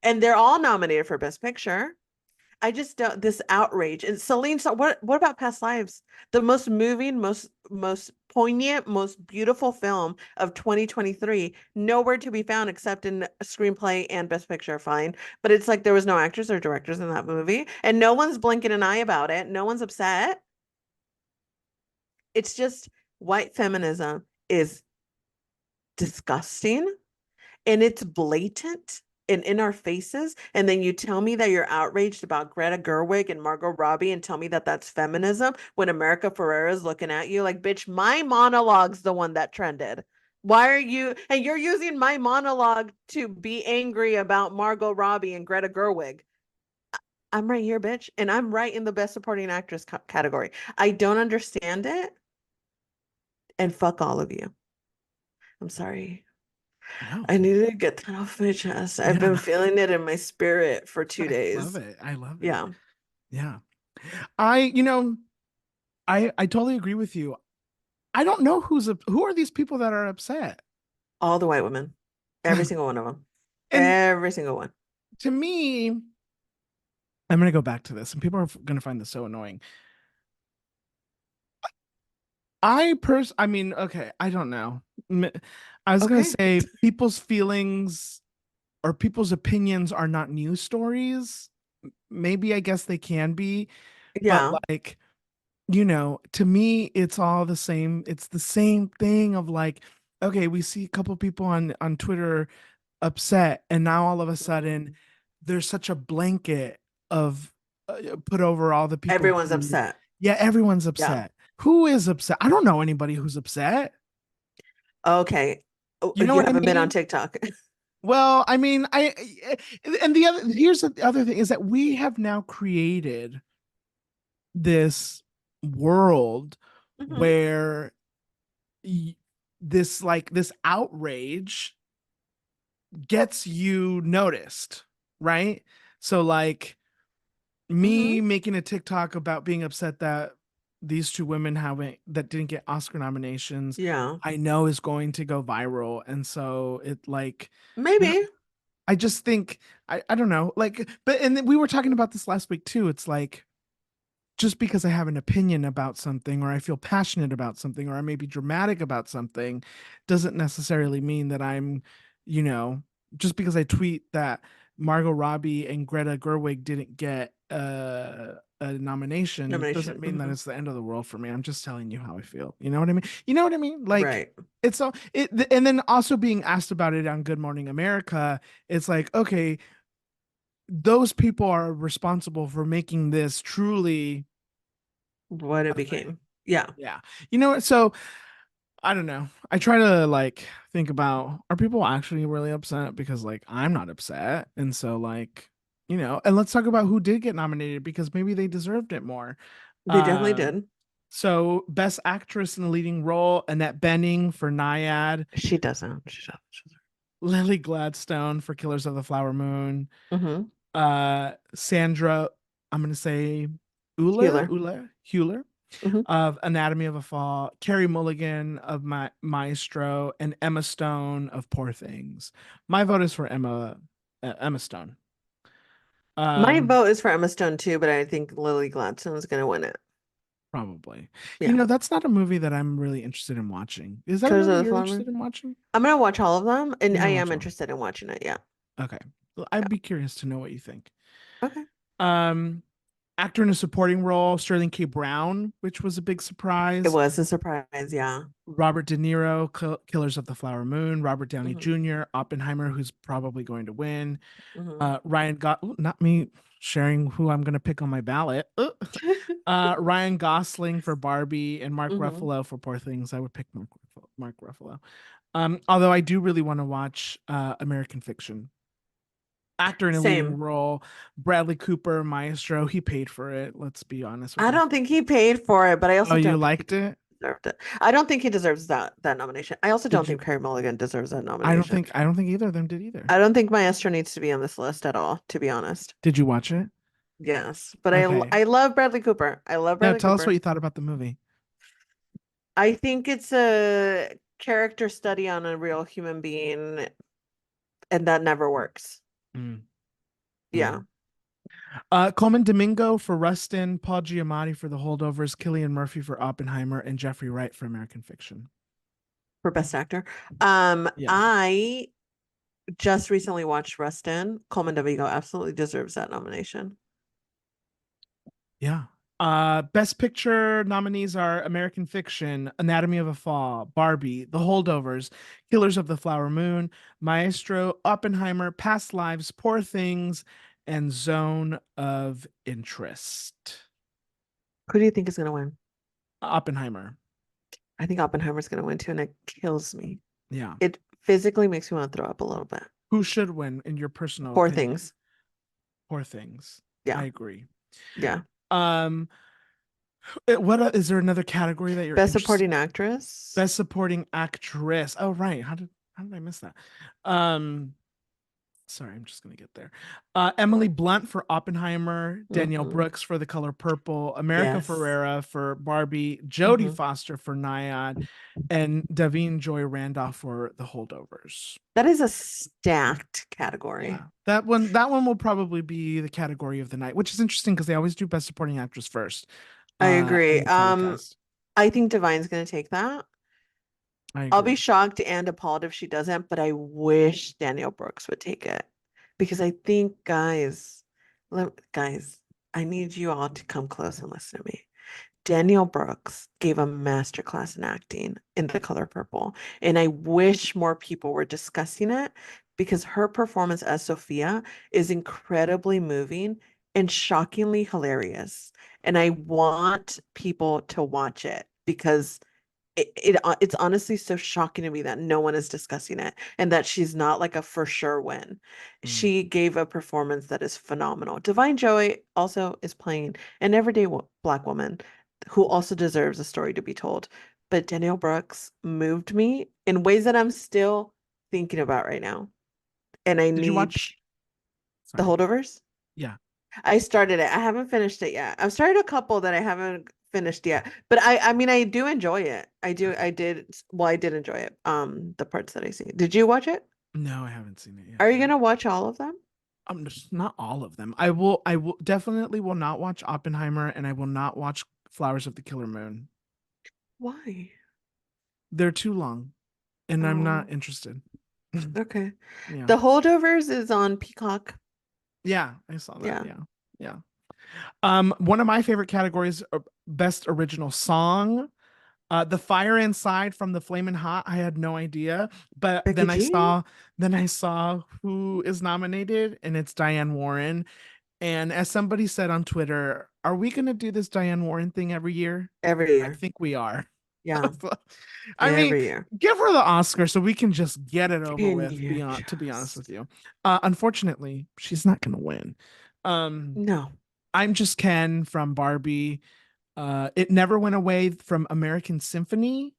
And they're all nominated for Best Picture. I just don't, this outrage. And Celine, so what about Past Lives? The most moving, most poignant, most beautiful film of 2023. Nowhere to be found except in screenplay and Best Picture, fine. But it's like there was no actors or directors in that movie, and no one's blinking an eye about it. No one's upset. It's just white feminism is disgusting and it's blatant and in our faces, and then you tell me that you're outraged about Greta Gerwig and Margot Robbie and tell me that that's feminism when America Ferrera is looking at you like, bitch, my monologue's the one that trended. Why are you, and you're using my monologue to be angry about Margot Robbie and Greta Gerwig? I'm right here, bitch, and I'm right in the best supporting actress category. I don't understand it, and fuck all of you. I'm sorry. No. I needed to get that off my chest. I've been feeling it in my spirit for 2 days. I love it. I love it. Yeah. Yeah. I totally agree with you. I don't know who are these people that are upset. All the white women. Every single one of them. And every single one. To me, I'm going to go back to this, and people are going to find this so annoying. I mean, okay, I don't know. I was going to say people's feelings or people's opinions are not news stories. Maybe I guess they can be. Yeah. But like, to me, it's all the same. It's the same thing of like, okay, we see a couple people on Twitter upset, and now all of a sudden there's such a blanket of put over all the people. Everyone's upset. Yeah, everyone's upset. Who is upset? I don't know anybody who's upset. Okay. You haven't been on TikTok. Well, I mean, here's the other thing is that we have now created this world where this outrage gets you noticed, right? So like me making a TikTok about being upset that these two women that didn't get Oscar nominations, I know is going to go viral. And so it like maybe I just think I don't know, like, and we were talking about this last week too. It's like, just because I have an opinion about something, or I feel passionate about something, or I may be dramatic about something, doesn't necessarily mean that I'm, just because I tweet that Margot Robbie and Greta Gerwig didn't get a nomination doesn't mean that it's the end of the world for me. I'm just telling you how I feel. You know what I mean? You know what I mean? Like, it's so and then also being asked about it on Good Morning America, it's like, okay, those people are responsible for making this truly what it became. Yeah. So I don't know. I try to like think about, are people actually really upset? Because like I'm not upset. And so like, and let's talk about who did get nominated, because maybe they deserved it more. They definitely did. So Best Actress in the Leading Role, Annette Bening for Naiad. She doesn't. Lily Gladstone for Killers of the Flower Moon. Sandra, I'm gonna say Hüller Mhm. of Anatomy of a Fall, Carrie Mulligan of Maestro, and Emma Stone of Poor Things. My vote is for Emma Stone. My Um, vote is for Emma Stone too, but I think Lily Gladstone is going to win it. Probably. Yeah. That's not a movie that I'm really interested in watching. Is that a Killers of movie the you're Flower Moon. interested in watching? I'm going to watch all of them, and You're I gonna am watch all. interested in watching it. Yeah. Okay. Well, I'd be curious to know what you think. Okay. Um, Actor in a supporting role, Sterling K. Brown, which was a big It surprise. was a surprise. Yeah. Robert De Niro, Killers of the Flower Moon. Robert Downey Hmm. Jr., Oppenheimer, who's probably going to win. Hmm. Ryan got not me sharing who I'm going to pick on my ballot. Ryan Gosling for Barbie and Mark Hmm. Ruffalo for Poor Things. I would pick Mark Ruffalo. Although I do really want to watch American Fiction. Actor in a leading Same. role, Bradley Cooper, Maestro. He paid for it. Let's be honest with I don't think he paid for it, but I Oh, also you don't think he liked it? deserved it. I don't think he deserves that nomination. I also don't Did you? think Carey Mulligan deserves that nomination. I don't think either of them did either. I don't think Maestro needs to be on this list at all, to be honest. Did you watch it? Yes, but Okay. I love Bradley Cooper. I love Now Bradley tell us what Cooper. you thought about the movie. I think it's a character study on a real human being, and that never works. Mm, Yeah. mm. Coleman Domingo for Rustin, Paul Giamatti for The Holdovers, Cillian Murphy for Oppenheimer, and Jeffrey Wright for American Fiction. For Best Actor. Yeah. I just recently watched Rustin. Coleman Domingo absolutely deserves that nomination. Yeah. Best Picture nominees are American Fiction, Anatomy of a Fall, Barbie, The Holdovers, Killers of the Flower Moon, Maestro, Oppenheimer, Past Lives, Poor Things, and Zone of Interest. Who do you think is going to win? Oppenheimer. I think Oppenheimer's going to win too, and it kills me. Yeah. It physically makes me want to throw up a little bit. Who should win in your personal Poor opinion? Things. Poor Things. I Yeah. agree. Yeah. Um, is there another category that you're Best interested? Supporting Actress. Best Supporting Actress. Oh, right. How did I miss that? Um, Sorry, I'm just gonna get there. Emily Blunt for Oppenheimer, Danielle Hmm. Brooks for The Color Purple, America Yes. Ferrera for Barbie, Jodie Hmm. Foster for Nyad, and Davine Joy Randolph for The Holdovers. That is a stacked category. Yeah, that one will probably be the category of the night, which is interesting because they always do Best Supporting Actress first. I In agree. the telecast. I think Divine's going to take that. I I'll be agree. shocked and appalled if she doesn't, but I wish Danielle Brooks would take it because I think, guys, I need you all to come close and listen to me. Danielle Brooks gave a masterclass in acting in The Color Purple, and I wish more people were discussing it because her performance as Sophia is incredibly moving and shockingly hilarious. And I want people to watch it because it's honestly so shocking to me that no one is discussing it and that she's not like a for sure win. Mm. She gave a performance that is phenomenal. Divine Joy also is playing an everyday Black woman who also deserves a story to be told. But Danielle Brooks moved me in ways that I'm still thinking about right now. And I Did you need watch? the Sorry. holdovers. Yeah. I started it. I haven't finished it yet. I've started a couple that I haven't finished yet. But I mean I do enjoy it. I did enjoy it. The parts that I see. Did you watch it? No, I haven't seen it yet. Are you gonna watch all of them? Just not all of them. I will definitely will not watch Oppenheimer, and I will not watch Flowers of the Killer Moon. Why? They're too long, and I'm not Oh, interested. okay. Yeah. The holdovers is on Peacock. Yeah, I saw that. Yeah. Yeah. Yeah. One of my favorite categories are best original song. The Fire Inside from the Flamin' Hot, I had no idea, but Becky G then I saw who is nominated, and it's Diane Warren. And as somebody said on Twitter, are we going to do this Diane Warren thing every year? every I year. think we are. Yeah, I mean, every year. give her the Oscar so we can just get it over Can with. you To be honest with just you, unfortunately, she's not going to win. Um, no. I'm just Ken from Barbie. It never went away from American Symphony.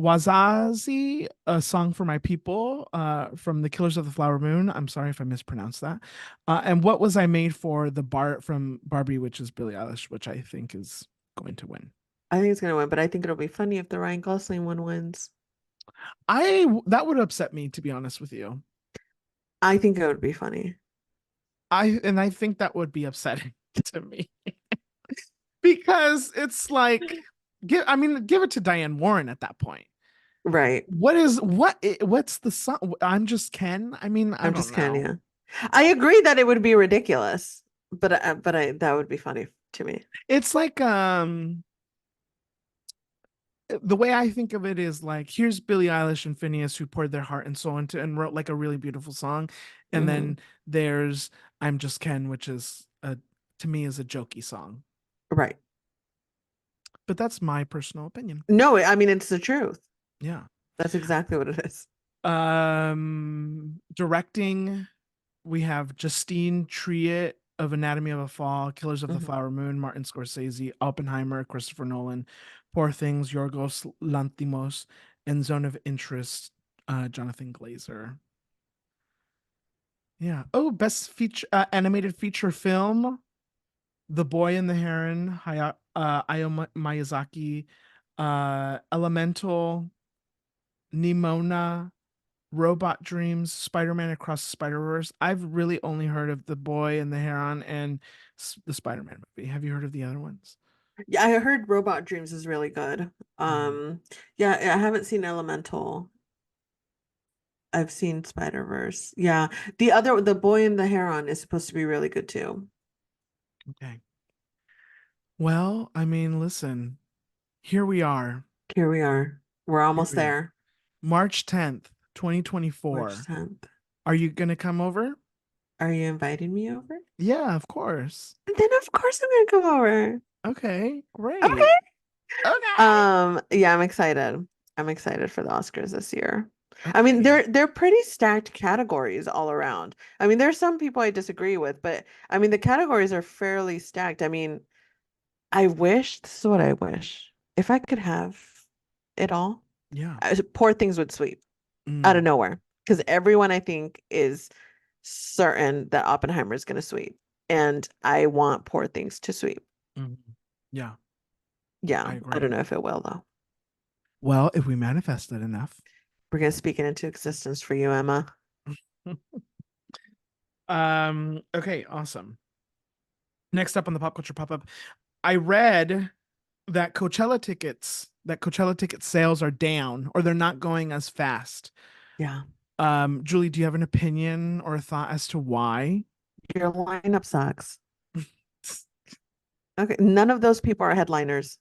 Wazazi, a song for my people, from the Killers of the Flower Moon. I'm sorry if I mispronounced that. And what was I made for the bar from Barbie, which is Billie Eilish, which I think is going to win. I think it's gonna win, but I think it'll be funny if the Ryan Gosling one wins. That would upset me, to be honest with you. I think it would be funny. I think that would be upsetting to me because it's like, give it to Diane Warren at that point. Right. What's the song? I'm just Ken. I mean, I I'm don't just kidding, know. yeah. I agree that it would be ridiculous, but that would be funny to me. It's like the way I think of it is like, here's Billie Eilish and Phineas who poured their heart and soul into and wrote like a really beautiful song, and Hmm. then there's I'm Just Ken, which is to me is a jokey song. Right. But that's my personal opinion. No, I mean it's the truth. Yeah. That's exactly what it is. Directing, we have Justine Triet of Anatomy of a Fall, Killers of the Hmm. Flower Moon, Martin Scorsese, Oppenheimer, Christopher Nolan, Poor Things, Yorgos Lanthimos, and Zone of Interest, Jonathan Glazer. Yeah. Oh, best feature animated feature film: The Boy and the Heron, Hayao Miyazaki, Elemental, Nimona, Robot Dreams, Spider-Man Across the Spider-Verse. I've really only heard of The Boy and the Heron and the Spider-Man movie. Have you heard of the other ones? Yeah, I heard Robot Dreams is really good. Mhm. Yeah, I haven't seen Elemental. I've seen Spider-Verse. Yeah. The Boy and the Heron is supposed to be really good too. Okay. Well, I mean, listen, here we are. Here we are. We're Here almost we are. there. March 10th, March 2024. 10th. Are you going to come over? Are you inviting me over? Yeah, of course. Then of course I'm gonna come over. Okay, great. Okay. Okay. Yeah, I'm excited. I'm excited for the Oscars this year. I mean, Okay. they're pretty stacked categories all around. I mean, there's some people I disagree with, but I mean, the categories are fairly stacked. I mean, this is what I wish. If I could have it all, Yeah. Poor Things would sweep out of Mm, nowhere because everyone I think is certain that Oppenheimer is going to sweep, and I want Poor Things to sweep. mm. Yeah, Yeah, I I agree. don't know if it will though. Well, if we manifest it enough. We're going to speak it into existence for you, Emma. Okay, awesome. Next up on the pop culture pop up, I read that Coachella ticket sales are down or they're not going as fast. Yeah. Julie, do you have an opinion or a thought as to why? Your lineup sucks. Okay. None of those people are headliners.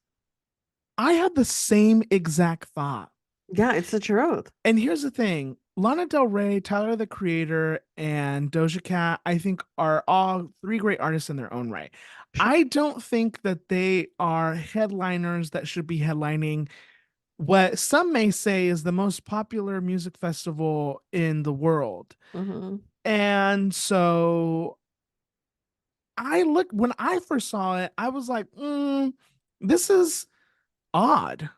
I had the same exact thought. Yeah, it's the truth. And here's the thing: Lana Del Rey, Tyler the Creator, and Doja Cat, I think, are all three great artists in their own right. I don't think that they are headliners that should be headlining what some may say is the most popular music festival in the world. Hmm. And so when I first saw it, I was like, this is odd.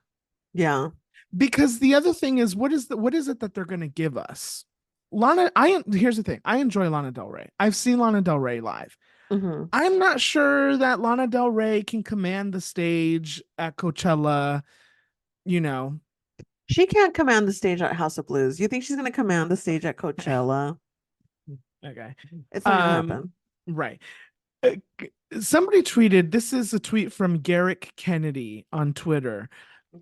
Yeah. Because the other thing is, what is it that they're going to give us? Here's the thing. I enjoy Lana Del Rey. I've seen Lana Del Rey live. Hmm. I'm not sure that Lana Del Rey can command the stage at Coachella, you know. She can't command the stage at House of Blues. You think she's going to command the stage at Coachella? Okay. It's not going to Um, happen. right. Uh, Somebody tweeted, this is a tweet from Garrick Kennedy on Twitter.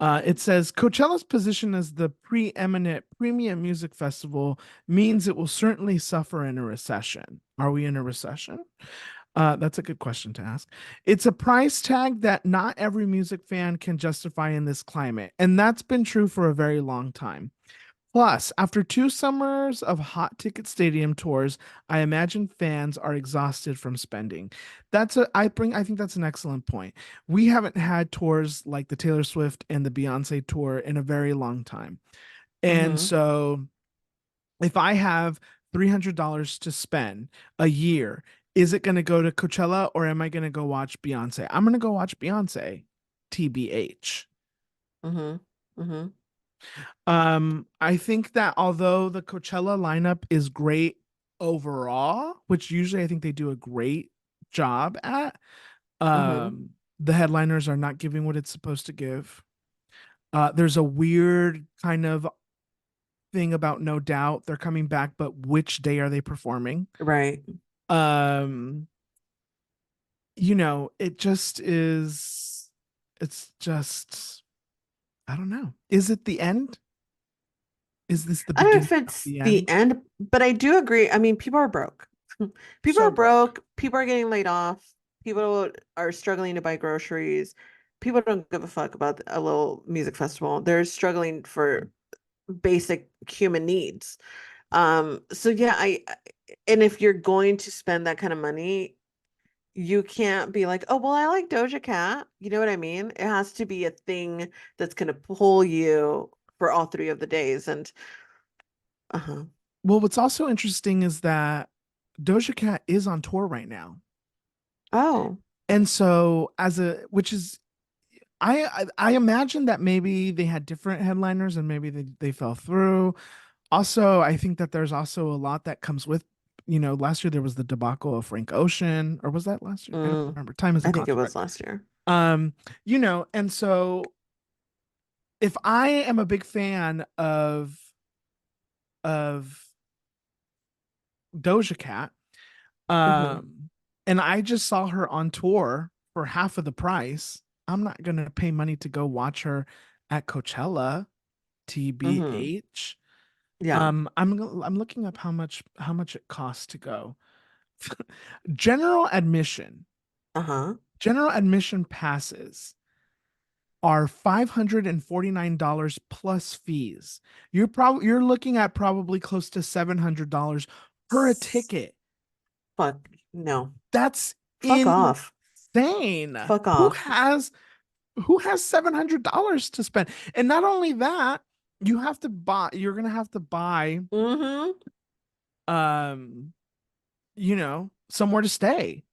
It says Coachella's position as the preeminent premium music festival means it will certainly suffer in a recession. Are we in a recession? That's a good question to ask. It's a price tag that not every music fan can justify in this climate, and that's been true for a very long time. Plus, after 2 summers of hot ticket stadium tours, I imagine fans are exhausted from spending. I think that's an excellent point. We haven't had tours like the Taylor Swift and the Beyonce tour in a very long time. And Hmm. so if I have $300 to spend a year, is it going to go to Coachella or am I going to go watch Beyonce? I'm going to go watch Beyonce, TBH. Mm-hmm. Mm-hmm. I think that although the Coachella lineup is great overall, which usually I think they do a great job at, Mm-hmm. the headliners are not giving what it's supposed to give. There's a weird kind of thing about No Doubt. They're coming back, but which day are they performing? Right. Um, it just is, it's just, I don't know. Is it the end? Is this the I don't know beginning if of it's the the end? end, but I do agree. I mean, people are broke. People So are broke. broke. People are getting laid off. People are struggling to buy groceries. People don't give a fuck about a little music festival. They're struggling for basic human needs. So yeah, and if you're going to spend that kind of money, you can't be like, oh, well, I like Doja Cat. You know what I mean? It has to be a thing that's going to pull you for all 3 of the days. And uh-huh. Well, what's also interesting is that Doja Cat is on tour right now. Oh. And so which is I imagine that maybe they had different headliners and maybe they fell through. Also, I think that there's also a lot that comes with, last year there was the debacle of Frank Ocean, or was that last year? I don't Mm, remember. Time is a I think it construct. was last year. Um, and so if I am a big fan of Doja Cat, Hmm. and I just saw her on tour for half of the price, I'm not gonna pay money to go watch her at Coachella, Hmm. TBH. Yeah. I'm looking up how much it costs to go. General admission, Uh-huh. general admission passes are $549 plus fees. You're looking at probably close to $700 per a S- ticket. Fuck. No. That's Fuck off. insane. Fuck Who off. has who has $700 to spend? And not only that, you're gonna have to buy Hmm. um, somewhere to stay.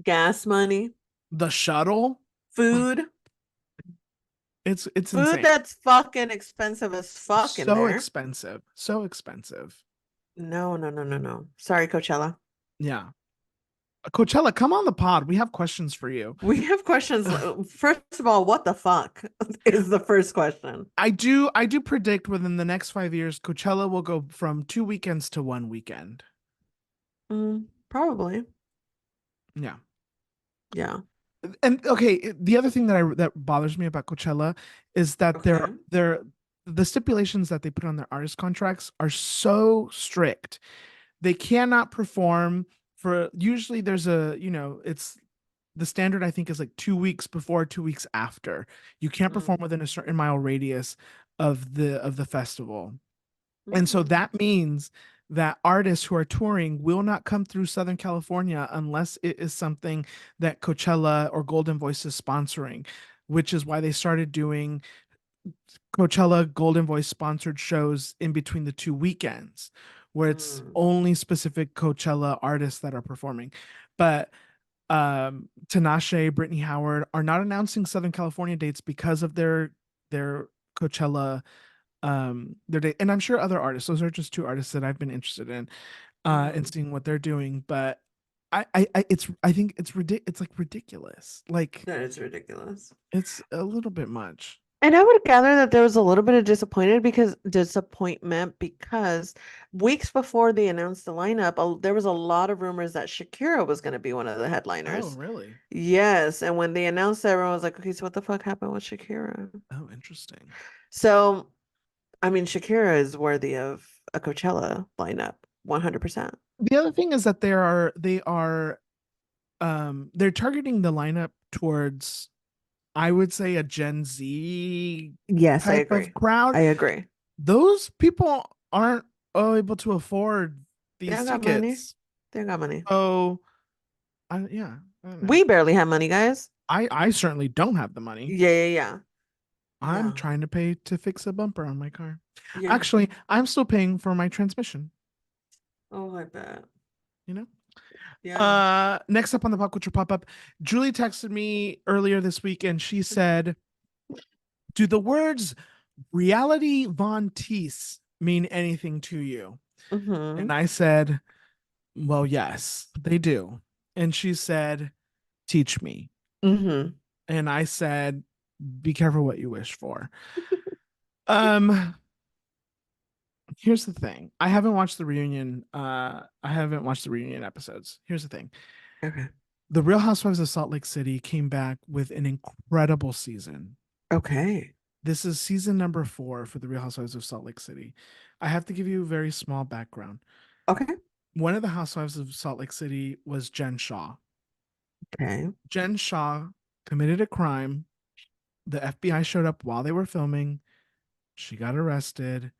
Gas money, The shuttle, food, it's food insane. that's fucking expensive as fuck in So there. expensive. So expensive. No, no, no, no, no. Sorry, Coachella. Yeah. Coachella, come on the pod. We have questions for you. We have questions. First of all, what the fuck is the first question? I do predict within the next 5 years, Coachella will go from 2 weekends to one weekend. Probably. Yeah. Yeah. And okay, the other thing that bothers me about Coachella is that Okay. the stipulations that they put on their artist contracts are so strict. They cannot perform for usually there's it's the standard I think is like 2 weeks before, 2 weeks after. You can't perform Mm. within a certain mile radius of the festival. And so Mm. that means that artists who are touring will not come through Southern California unless it is something that Coachella or Golden Voice is sponsoring, which is why they started doing Coachella Golden Voice sponsored shows in between the two weekends, where it's Mm. only specific Coachella artists that are performing. But Tinashe, Brittany Howard are not announcing Southern California dates because of their Coachella their date. And I'm sure other artists. Those are just two artists that I've been interested in and Mm. seeing what they're doing. But I think it's like ridiculous. Like That is ridiculous. it's a little bit much. And I would gather that there was a little bit of disappointment because weeks before they announced the lineup, there was a lot of rumors that Shakira was going to be one of the Oh, headliners. really? Yes, and when they announced that, everyone was like, "Okay, so what the fuck happened with Shakira?" Oh, interesting. So, I mean, Shakira is worthy of a Coachella lineup, 100%. The other thing is that they're targeting the lineup towards, I would say, a Gen Z Yes, I type of agree. crowd. I agree. Those people aren't able to afford They these don't got money. tickets. They don't got money. So, yeah, I don't know. We barely have money, guys. I certainly don't have the money. Yeah, yeah, yeah. I'm No. trying to pay to fix a bumper on my car. Yeah. Actually, I'm still paying for my transmission, Oh, I bet. you know? Yeah. Next up on the pop culture pop up, Julie texted me earlier this week and she said, Do the words reality Von Teese mean anything to you? Mm-hmm. And I said, well, yes, they do. And she said, teach me. Mm-hmm. And I said, be careful what you wish for. Um, Here's the thing. I haven't watched the reunion episodes. Here's the thing. Okay. The Real Housewives of Salt Lake City came back with an incredible season. Okay. This is season number 4 for the Real Housewives of Salt Lake City. I have to give you a very small background. Okay. One of the housewives of Salt Lake City was Jen Shaw. Okay. Jen Shaw committed a crime. The FBI showed up while they were filming. She got arrested.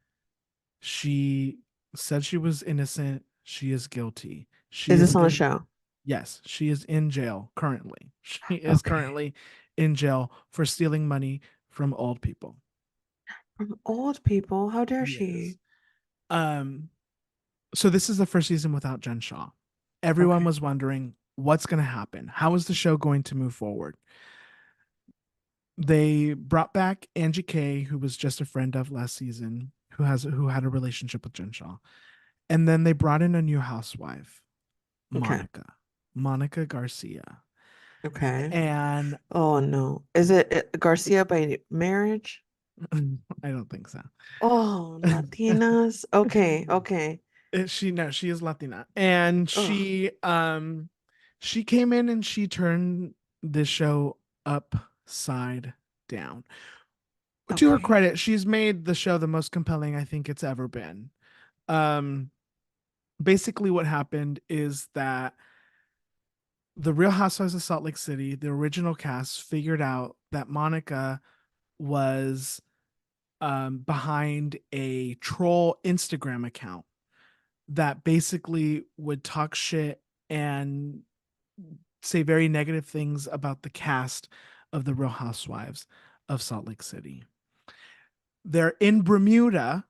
She said she was innocent. She is guilty. She Is is this on a in, show? yes, she is in jail currently. She is Okay. currently in jail for stealing money from old people. From old people. How dare Yes. she? Um, so this is the first season without Jen Shaw. Everyone Okay. was wondering what's going to happen. How is the show going to move forward? They brought back Angie K, who was just a friend of last season, who had a relationship with Jen Shaw. And then they brought in a new housewife, Okay. Monica, Monica Garcia. Okay. And Oh no. Is it Garcia by marriage? I don't think so. Oh, Latinas. Okay. Okay. She no, she is Latina. And Oh, she came in and she turned this show upside down. To her okay. credit, she's made the show the most compelling I think it's ever been. Um Basically what happened is that the Real Housewives of Salt Lake City, the original cast, figured out that Monica was behind a troll Instagram account that basically would talk shit and say very negative things about the cast of the Real Housewives of Salt Lake City. They're in Bermuda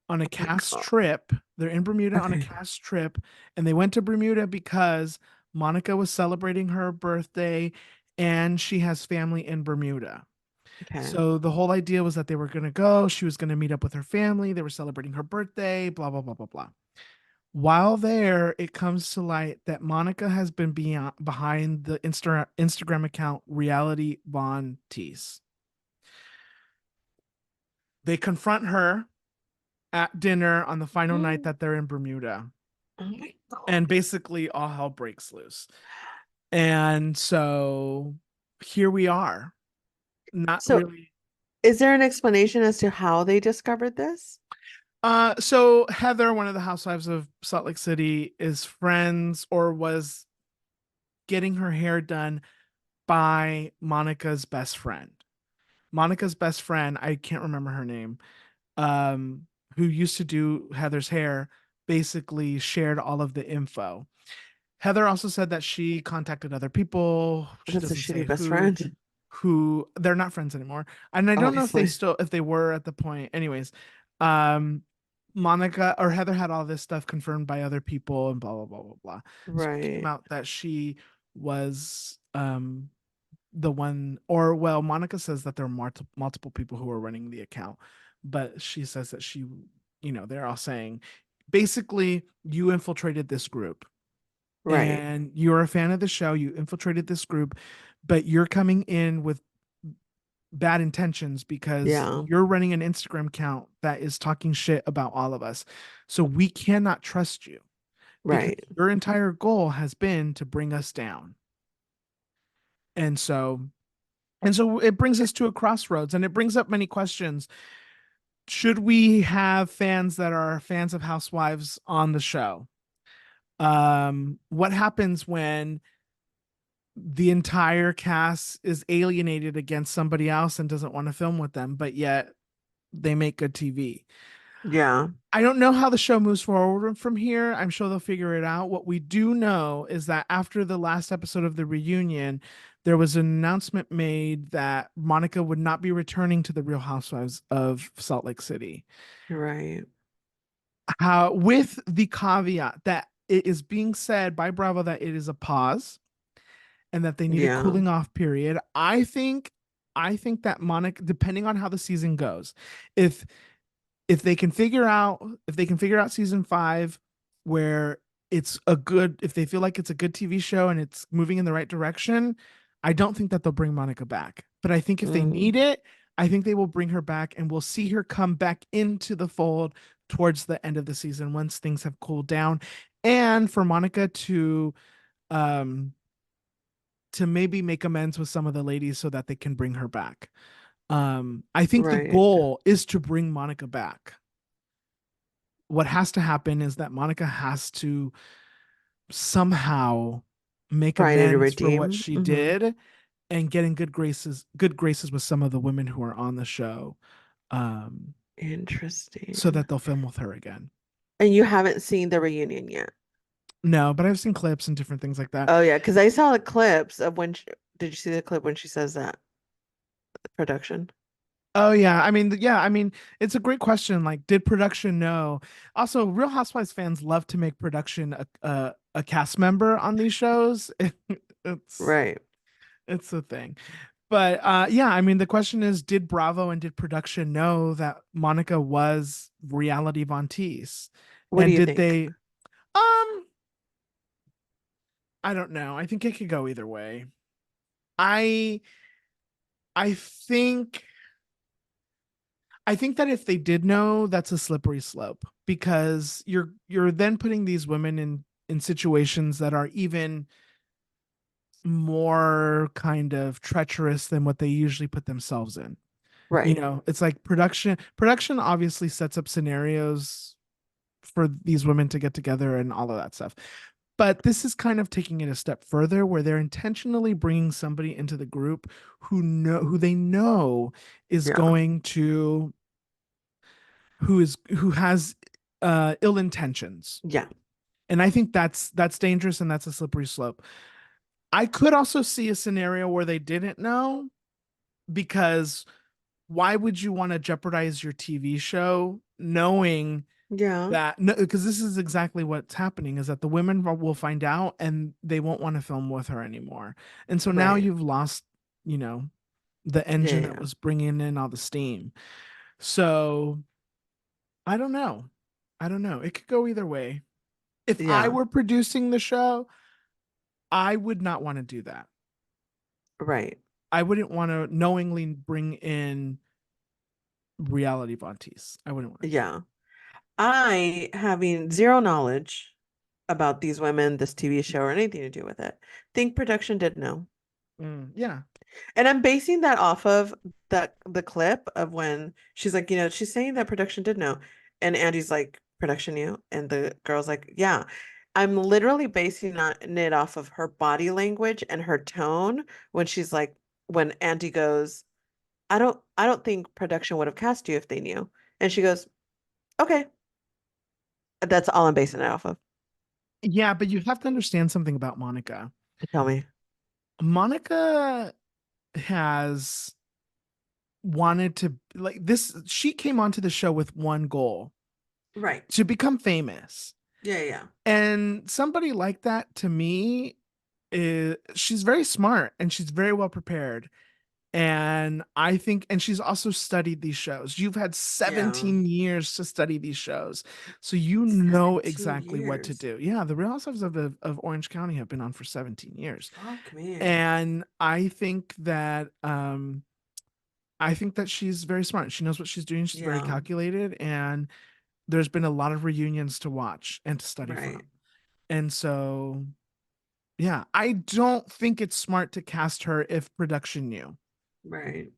on a Oh my cast God. trip. They're in Bermuda on a Okay. cast trip, and they went to Bermuda because Monica was celebrating her birthday and she has family in Bermuda. Okay. So the whole idea was that they were going to go. She was going to meet up with her family. They were celebrating her birthday, blah, blah, blah, blah, blah. While there, it comes to light that Monica has been behind the Instagram account Reality Von Teese. They confront her at dinner on the final night Oh that they're in Bermuda. my And God. basically, all hell breaks loose. And so here we are. Not So, really. is there an explanation as to how they discovered this? So Heather, one of the housewives of Salt Lake City, is friends or was getting her hair done by Monica's best friend. Monica's best friend, I can't remember her name, um, who used to do Heather's hair, basically shared all of the info. Heather also said that she contacted other people. She That's a doesn't say shitty best friend. who they're not friends anymore. And I don't know Obviously. if they were at the point. Anyways, um Monica or Heather had all this stuff confirmed by other people and blah blah blah blah blah. So it came Right. out that she was the one, or well, Monica says that there are multiple people who are running the account, but she says that they're all saying basically you infiltrated this group Right. and you're a fan of the show, you infiltrated this group, but you're coming in with bad intentions because Yeah. you're running an Instagram account that is talking shit about all of us. So we cannot trust you because Right. your entire goal has been to bring us down. And so it brings us to a crossroads and it brings up many questions. Should we have fans that are fans of housewives on the show? What happens when the entire cast is alienated against somebody else and doesn't want to film with them, but yet they make good TV? Yeah. I don't know how the show moves forward from here. I'm sure they'll figure it out. What we do know is that after the last episode of the reunion, there was an announcement made that Monica would not be returning to the Real Housewives of Salt Lake City. Right. How, with the caveat that it is being said by Bravo that it is a pause and that they need a Yeah. cooling off period. I think I think that Monica, depending on how the season goes, if if they can figure out season 5 where it's a good, if they feel like it's a good TV show and it's moving in the right direction, I don't think that they'll bring Monica back. But I think if they need it, I think they will bring her back and we'll see her come back into the fold towards the end of the season once things have cooled down, and for Monica um to maybe make amends with some of the ladies so that they can bring her back. I think the Right. goal is to bring Monica back. What has to happen is that Monica has to somehow make Trying to amends for what redeem. she did and get in good graces with some of the women who are on the show, um, so Interesting. that they'll film with her again. And you haven't seen the reunion yet? No, but I've seen clips and different things like that. Oh yeah, because I saw the clips of when did you see the clip when she says that? The production. Oh yeah, I mean, it's a great question. Like, did production know? Also, Real Housewives fans love to make production a cast member on these shows. It's Right. it's a thing. But yeah, I mean, the question is, did Bravo and did production know that Monica was reality Von Teese? What do And you did think? they I don't know. I think it could go either way. I I think I think that if they did know, that's a slippery slope because you're then putting these women in situations that are even more kind of treacherous than what they usually put themselves in. You Right. know, it's like production obviously sets up scenarios for these women to get together and all of that stuff. But this is kind of taking it a step further where they're intentionally bringing somebody into the group who they know is Yeah. going to who has ill intentions. Yeah. And I think that's dangerous and that's a slippery slope. I could also see a scenario where they didn't know, because why would you want to jeopardize your TV show knowing Yeah. that? No, because this is exactly what's happening, is that the women will find out and they won't want to film with her anymore. And so now Right. you've lost, you know, the Yeah. engine that Yeah. was bringing in all the steam. So I don't know. I don't know. It could go either way. If I Yeah. were producing the show, I would not want to do that. Right. I wouldn't want to knowingly bring in reality Von Teese. I wouldn't want to do Yeah. I, having zero knowledge about these women, this TV show, or anything to do with it, think production did know. that. Yeah. And I'm basing that off of the clip of when she's like, she's saying that production did know. And Andy's like, production knew. And the girl's like, yeah. I'm literally basing it off of her body language and her tone when she's like, when Andy goes, I don't think production would have cast you if they knew. And she goes, okay. That's all I'm basing it off of. Yeah, but you have to understand something about Monica. Tell me. Monica has wanted to, like, this, she came onto the show with one goal: Right. to become famous. Yeah, yeah. And somebody like that, to me, is she's very smart and she's very well prepared. And I think, and she's also studied these shows. You've had Yeah. 17 years to study these shows. So you know 17 exactly what to years. do. Yeah, the Real Housewives of Orange County have been on for 17 years. Fuck me. And I think that she's very smart. She knows what she's doing. She's very Yeah. calculated, and there's been a lot of reunions to watch and to study from. Right. And so, yeah, I don't think it's smart to cast her if production knew. Right.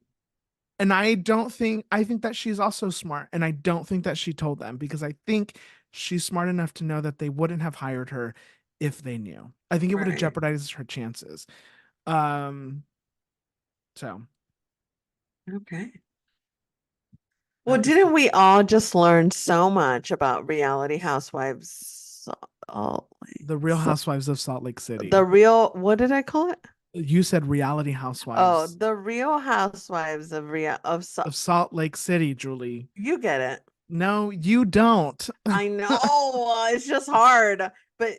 And I think that she's also smart, and I don't think that she told them, because I think she's smart enough to know that they wouldn't have hired her if they knew. I think it would have Right. jeopardized her chances. Um, so Okay. Well, that is didn't we all just learn so much about reality housewives? Oh, the Real so Housewives of Salt Lake the City. real, what did I call it? You said Reality Oh, Housewives the Real Housewives of of Salt Lake City, Julie. you get it. No, you don't. I know, it's just hard, but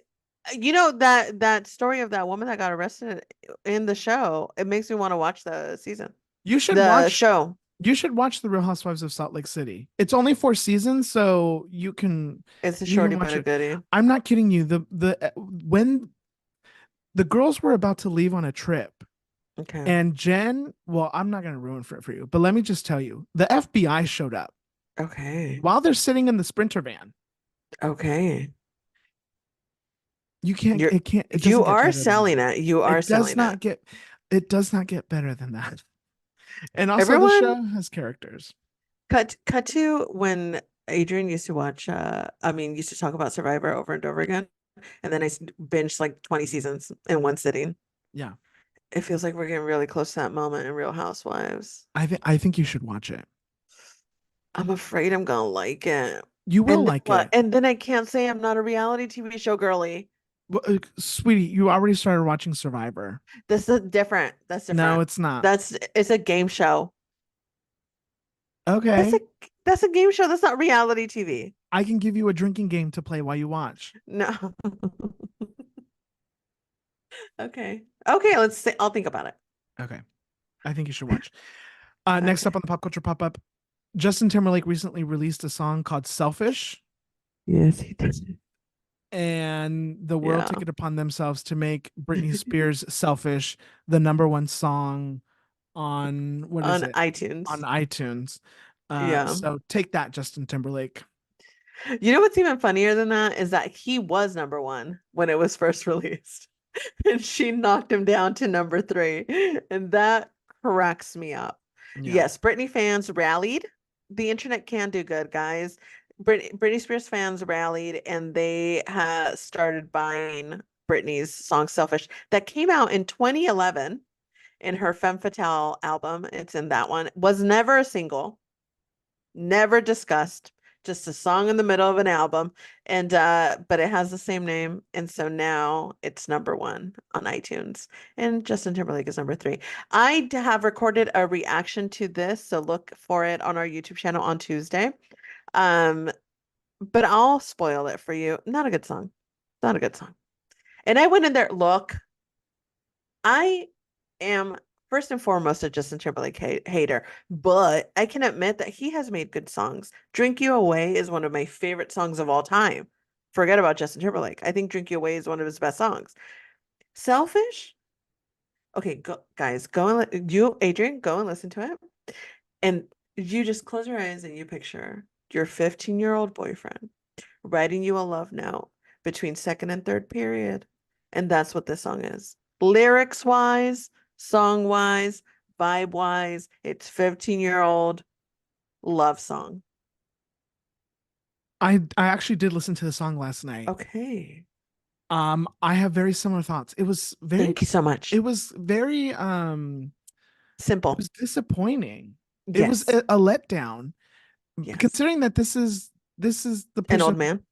that story of that woman that got arrested in the show, it makes me want to watch the season. You should The watch show. you should watch The Real Housewives of Salt Lake City. It's only 4 seasons, so It's a you can shorty but watch a it. goodie. I'm not kidding you. The when the girls were about to leave on a trip, Okay. and Jen, well, I'm not gonna ruin it for you, but let me just tell you, the FBI showed up Okay. while they're sitting in the Sprinter van. Okay. You can't. You're It can't. It you doesn't get are better than selling that. it. You are It does selling it. not get. It does not get better than that. And also, the Everyone show has characters. cut to when Adrian used to watch used to talk about Survivor over and over again. And then binged like 20 seasons in one sitting. Yeah, It feels like we're getting really close to that moment in Real Housewives. I think you should watch it. I'm afraid I'm gonna like it. You will And then like what? it. And then I can't say I'm not a reality TV show girly. Well, sweetie, you already started watching Survivor. This is different. That's No, different. it's not. It's a game show. That's Okay. a that's a game show. That's not reality TV. I can give you a drinking game to play while you watch. No. Okay. Okay, let's say I'll think about it. Okay. I think you should watch. Next Okay. up on the pop culture pop up, Justin Timberlake recently released a song called Selfish, Yes, he did. and the world Yeah. took it upon themselves to make Britney Spears' Selfish the #1 song on what is On it? On iTunes. iTunes. Yeah. So take that, Justin Timberlake. You know what's even funnier than that is that he was #1 when it was first released. And she knocked him down to #3. And that cracks me up. Yeah. Yes, Britney fans rallied. The internet can do good, guys. Britney Spears fans rallied and they started buying Britney's song Selfish that came out in 2011 in her Femme Fatale album. It's in that one. Was never a single, never discussed, just a song in the middle of an album. And but it has the same name. And so now it's #1 on iTunes. And Justin Timberlake is #3. I have recorded a reaction to this, so look for it on our YouTube channel on Tuesday. Um, but I'll spoil it for you. Not a good song. Not a good song. And I went in there, look, I am first and foremost a Justin Timberlake hater, but I can admit that he has made good songs. Drink You Away is one of my favorite songs of all time. Forget about Justin Timberlake. I think Drink You Away is one of his best songs. Selfish? Okay, go, guys, Adrian, go and listen to it. And you just close your eyes and you picture your 15-year-old boyfriend writing you a love note between second and third period. And that's what this song is. Lyrics wise, song wise, vibe wise, it's 15-year-old love song. I actually did listen to the song last night. Okay. I have very similar thoughts. Thank you so much. It was very it Simple. was disappointing. It was Yes. a letdown, Yes. considering that this is the An old person, man.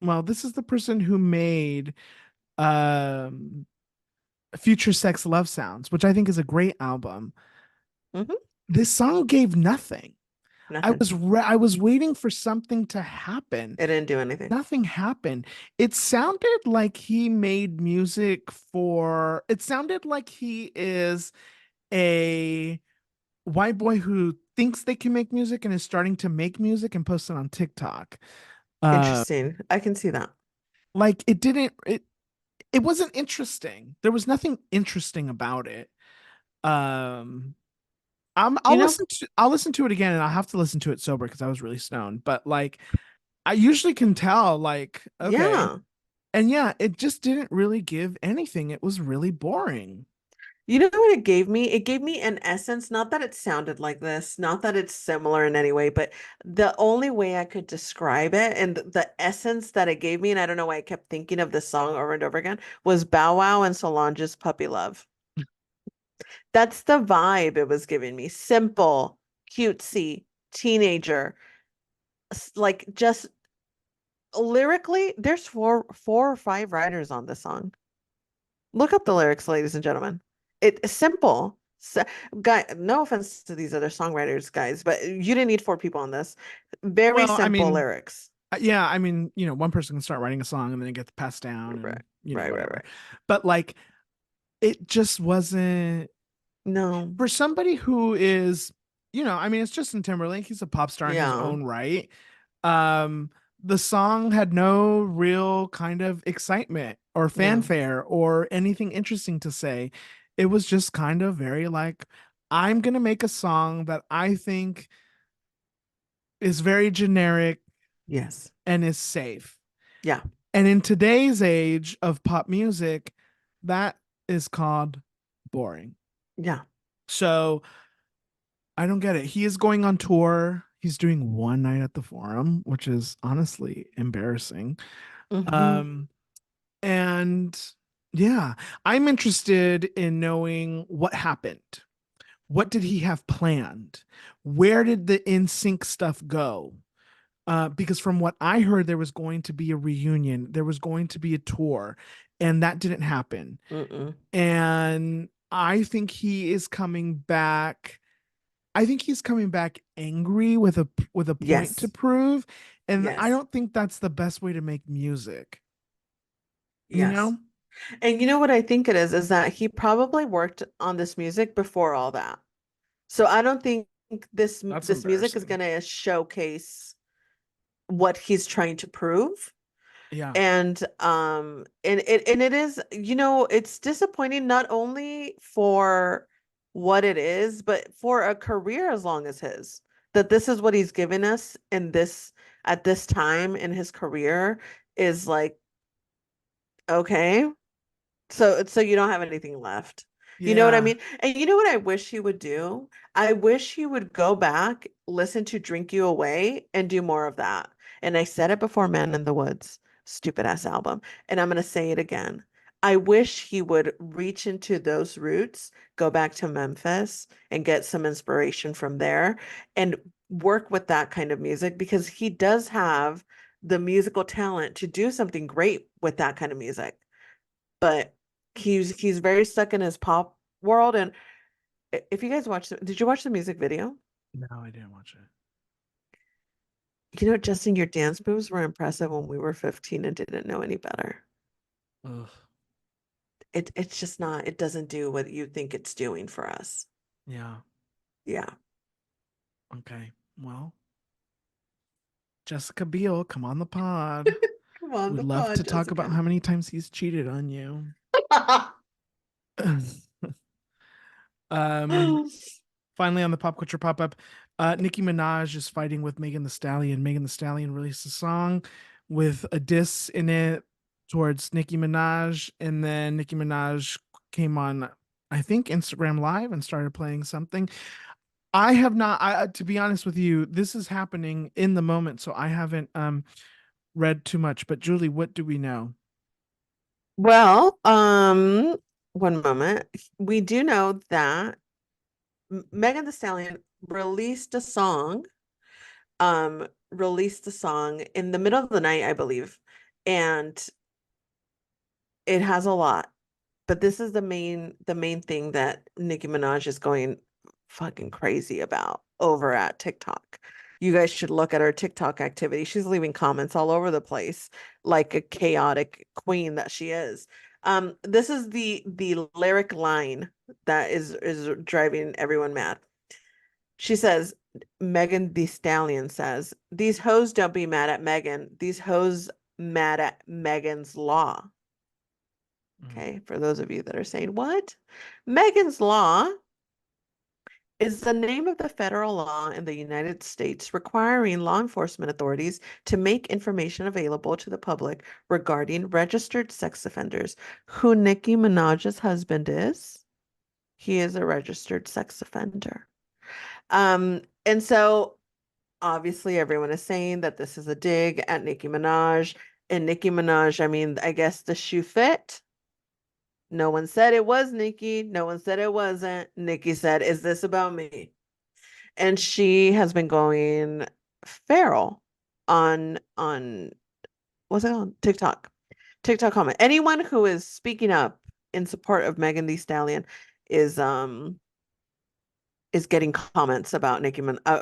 well, this is the person who made um Future Sex Love Sounds, which I think is a great album. Hmm. This song gave nothing. Nothing. I was waiting for something to happen. It didn't do anything. Nothing happened. It sounded like he made music for, it sounded like he is a white boy who thinks they can make music and is starting to make music and post it on TikTok. Uh, Interesting. I can see that. like it wasn't interesting. There was nothing interesting about it. Um, You know, I'll listen to it again, and I'll have to listen to it sober because I was really stoned. But like, I usually can tell, like, okay. yeah. And yeah, it just didn't really give anything. It was really boring. You know what it gave me? It gave me an essence, not that it sounded like this, not that it's similar in any way, but the only way I could describe it and the essence that it gave me, and I don't know why I kept thinking of this song over and over again, was Bow Wow and Solange's Puppy Love. That's the vibe it was giving me. Simple, cutesy, teenager. Like just lyrically, there's four or five writers on this song. Look up the lyrics, ladies and gentlemen. It's simple. Guy, no offense to these other songwriters, guys, but you didn't need four people on this. Very Well, I simple mean, lyrics. yeah, I mean, one person can start writing a song and then it gets passed down Right, and right, right, whatever. right. But like, it just wasn't. No. For somebody who is, I mean, it's Justin Timberlake. He's a pop star in his Yeah. own right. Um, the song had no real kind of excitement or Yeah. fanfare or anything interesting to say. It was just kind of very like, I'm gonna make a song that I think is very generic Yes. and is safe. Yeah. And in today's age of pop music, that is called boring. Yeah. So I don't get it. He is going on tour. He's doing one night at the Forum, which is honestly embarrassing. Hmm. Um, and yeah, I'm interested in knowing what happened. What did he have planned? Where did the in sync stuff go? Because from what I heard, there was going to be a reunion, there was going to be a tour, and that didn't happen. Mm-mm. And I think he is coming back. I think he's coming back angry with a point to Yes. prove, and I Yes. don't think that's the best way to make music. You Yes. know, And you know what I think it is that he probably worked on this music before all that. So I don't think that's this music is embarrassing. going to showcase what he's trying to prove. Yeah, And it is, it's disappointing not only for what it is, but for a career as long as his, that this is what he's given us in this at this time in his career is like, okay. So you don't have anything left. You know what I yeah, mean? And you know what I wish he would do? I wish he would go back, listen to Drink You Away, and do more of that. And I said it before, Man in the Woods, stupid ass album. And I'm gonna say it again. I wish he would reach into those roots, go back to Memphis and get some inspiration from there and work with that kind of music because he does have the musical talent to do something great with that kind of music. But he's very stuck in his pop world. And if you guys did you watch the music video? no, I didn't watch it. Justin, your dance moves were impressive when we were 15 and didn't know any better. Ugh, It's just not, it doesn't do what you think it's doing for us. yeah, Yeah. okay. Well, Jessica Biel, come on the pod. Come on, We'd the love to pod, talk about Jessica. how many times he's cheated on you. um, Finally, on the pop culture pop up, Nicki Minaj is fighting with Megan the Stallion. Megan the Stallion released a song with a diss in it towards Nicki Minaj, and then Nicki Minaj came on, I think, Instagram Live and started playing something. I have not, to be honest with you, this is happening in the moment, so I haven't read too much. But Julie, what do we know? Well, one moment. We do know that Megan the Stallion released a song in the middle of the night, I believe. And it has a lot, but this is the main thing that Nicki Minaj is going fucking crazy about over at TikTok. You guys should look at her TikTok activity. She's leaving comments all over the place like a chaotic queen that she is. This is the lyric line that is driving everyone mad. She says, Megan the Stallion says, "These hoes don't be mad at Megan. These hoes mad at Megan's Law." Mm. Okay, for those of you that are saying, what? Megan's Law is the name of the federal law in the United States requiring law enforcement authorities to make information available to the public regarding registered sex offenders. Who Nicki Minaj's husband is? He is a registered sex offender. And so obviously everyone is saying that this is a dig at Nicki Minaj. And Nicki Minaj, I mean, I guess the shoe fit. No one said it was Nicki. No one said it wasn't. Nicki said, "Is this about me?" And she has been going feral on what's it called? TikTok. TikTok comment. Anyone who is speaking up in support of Megan Thee Stallion is um is getting comments about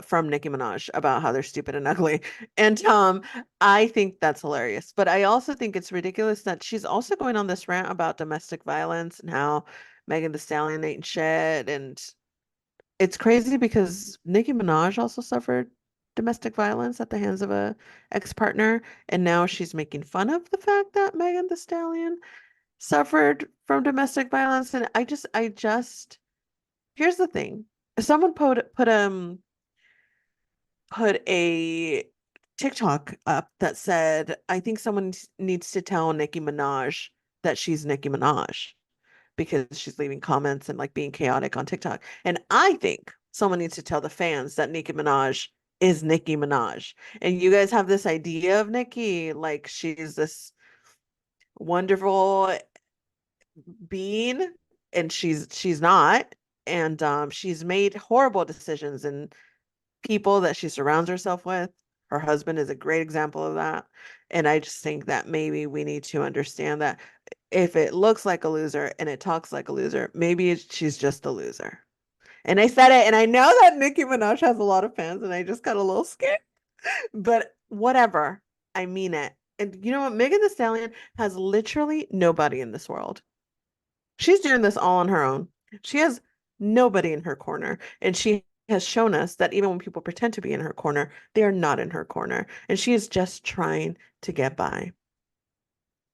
from Nicki Minaj about how they're stupid and ugly. And I think that's hilarious. But I also think it's ridiculous that she's also going on this rant about domestic violence and how Megan Thee Stallion ain't shit. And it's crazy because Nicki Minaj also suffered domestic violence at the hands of a ex-partner, and now she's making fun of the fact that Megan Thee Stallion suffered from domestic violence. And I just here's the thing. Someone put a TikTok up that said, I think someone needs to tell Nicki Minaj that she's Nicki Minaj because she's leaving comments and like being chaotic on TikTok. And I think someone needs to tell the fans that Nicki Minaj is Nicki Minaj. And you guys have this idea of Nicki like she's this wonderful being, and she's not. And she's made horrible decisions and people that she surrounds herself with. Her husband is a great example of that. And I just think that maybe we need to understand that if it looks like a loser and it talks like a loser, maybe she's just a loser. And I said it, and I know that Nicki Minaj has a lot of fans, and I just got a little scared. But whatever, I mean it. And you know what? Megan Thee Stallion has literally nobody in this world. She's doing this all on her own. She has nobody in her corner. And she has shown us that even when people pretend to be in her corner, they are not in her corner. And she is just trying to get by.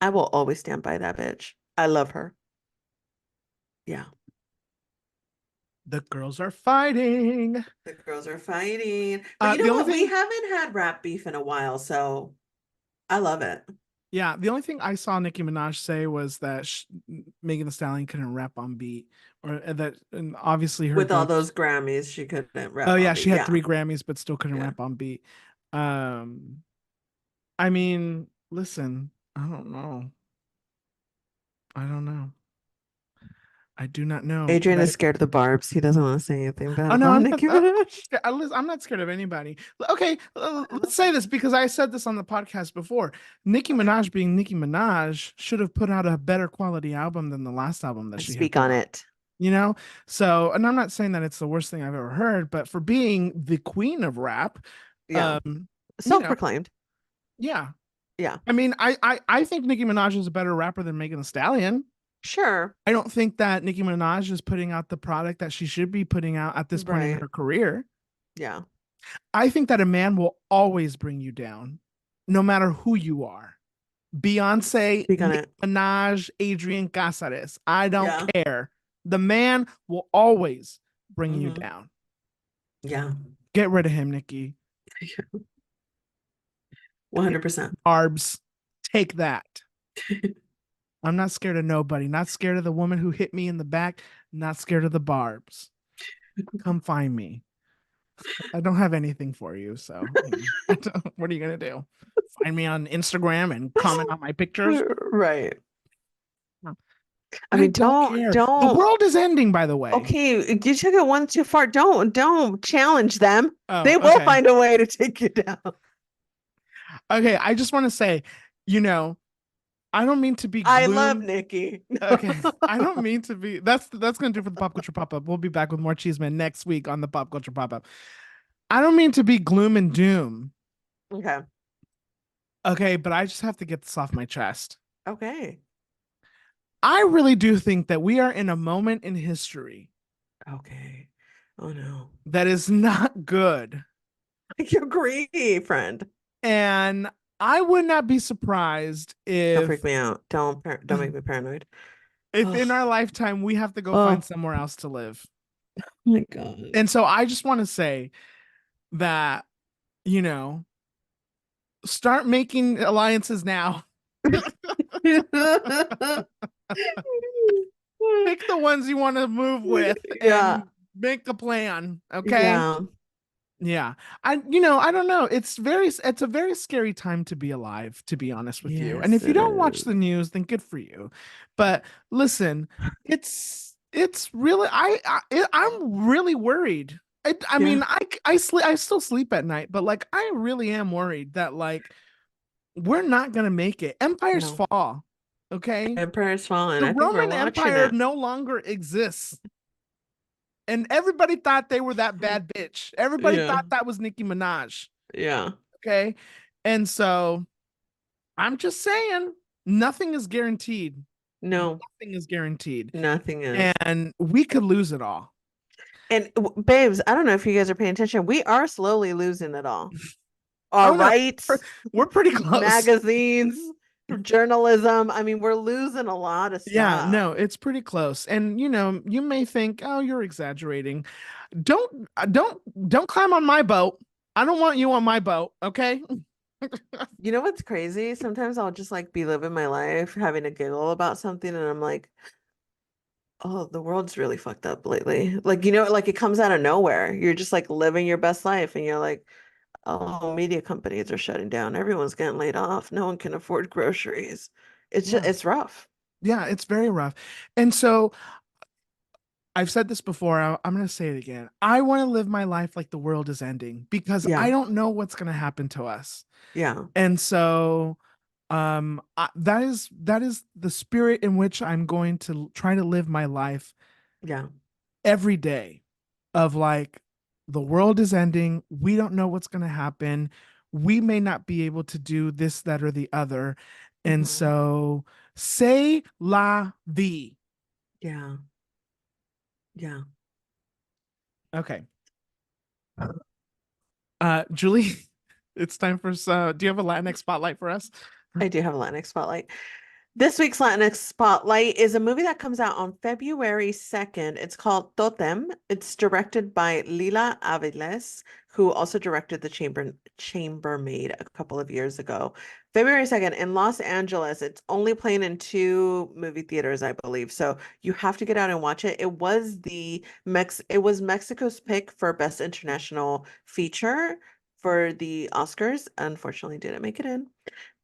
I will always stand by that bitch. I love her. Yeah. The girls are fighting. The girls are fighting. But you The know only what? We thing, haven't had rap beef in a while, so I love it. yeah, the only thing I saw Nicki Minaj say was that Megan Thee Stallion couldn't rap on beat, or that, and obviously her With all joke. those Grammys, she couldn't Oh rap yeah, on she beat. had Yeah. 3 Grammys, but still couldn't Yeah. rap on beat. Um, I mean, listen, I don't know. I don't know. I do not know, Adrian is scared of the barbs. He doesn't want to say anything bad oh no, about I'm not. Nicki Minaj. I'm not scared of anybody. Okay, let's say this because I said this on the podcast before. Nicki Okay. Minaj, being Nicki Minaj, should have put out a better quality album than the last album that she had Speak put on out. it. You know, so, and I'm not saying that it's the worst thing I've ever heard, but for being the queen of rap, Yeah. you know, Self-proclaimed. yeah. Yeah. I mean, I think Nicki Minaj is a better rapper than Megan Thee Stallion. Sure. I don't think that Nicki Minaj is putting out the product that she should be putting out at this point in Right. her career. Yeah. I think that a man will always bring you down, no matter who you are. Beyonce, Speak on Nicki it. Minaj, Adrian Casares. I don't Yeah. care. The man will always bring you Mhm. down. Yeah. Get rid of him, Nicki. 100%. Arbs, take that. I'm not scared of nobody. Not scared of the woman who hit me in the back. Not scared of the barbs. Come find me. I don't have anything for you, so what are you gonna do? Find me on Instagram and comment on my pictures? Right. I I mean, don't care. The world is ending, by the way. Okay, you took it one too far. Don't challenge them. Oh, They will okay. find a way to take you down. Okay, I just want to say, you know, I don't mean to be I love gloom. Nicki. Okay, I don't mean to be. That's gonna do for the pop culture pop up. We'll be back with more Chisme next week on the pop culture pop up. I don't mean to be gloom and doom. Okay. Okay, but I just have to get this off my chest. Okay. I really do think that we are in a moment in history Okay. Oh no. that is not good. I agree, friend. And I would not be surprised Don't freak if me out. Don't make me paranoid. if in our Oh, lifetime we have to go oh find somewhere else to live. my God. And so I just want to say that, you know, start making alliances now. Pick the ones you want to move with Yeah. and make a plan. Okay. Yeah. Yeah. I don't know. It's a very scary time to be alive, to be honest with you. And Yes, if you it don't watch is. the news, then good for you. But listen, it's really I'm really worried. I mean, Yeah. I still sleep at night, but like I really am worried that like we're not gonna make it. Empires No. fall. Okay. Empire's fallen. The I think we're Roman watching Empire it. no longer exists. And everybody thought they were that bad bitch. Everybody Yeah. thought that was Nicki Minaj. Yeah. Okay. And so I'm just saying, nothing is guaranteed. No, Nothing is guaranteed. nothing is. And we could lose it all. And babes, I don't know if you guys are paying attention. We are slowly losing it all. Our Oh no, rights, we're pretty close. magazines, journalism. I mean, we're losing a lot of Yeah, stuff. no, it's pretty close. And you may think, "Oh, you're exaggerating." Don't climb on my boat. I don't want you on my boat, okay? You know what's crazy? Sometimes I'll just like be living my life, having a giggle about something, and I'm like, oh, the world's really fucked up lately. Like, like it comes out of nowhere. You're just like living your best life, and you're like, oh, media companies are shutting down. Everyone's getting laid off. No one can afford groceries. It's just, Yeah. it's rough. Yeah, it's very rough. And so I've said this before, I'm going to say it again. I want to live my life like the world is ending because I Yeah. don't know what's going to happen to us. Yeah. And so that is the spirit in which I'm going to try to live my life Yeah. every day of like the world is ending, we don't know what's going to happen, we may not be able to do this, that, or the other, and Hmm. so say la vie. Yeah. Yeah. Okay, Julie, it's time for do you have a Latinx spotlight for us? I do have a Latinx spotlight. This week's Latinx Spotlight is a movie that comes out on February 2nd. It's called Totem. It's directed by Lila Aviles, who also directed The Chambermaid a couple of years ago. February 2nd in Los Angeles. It's only playing in 2 movie theaters, I believe. So you have to get out and watch it. It was Mexico's pick for Best International Feature for the Oscars. Unfortunately, didn't make it in,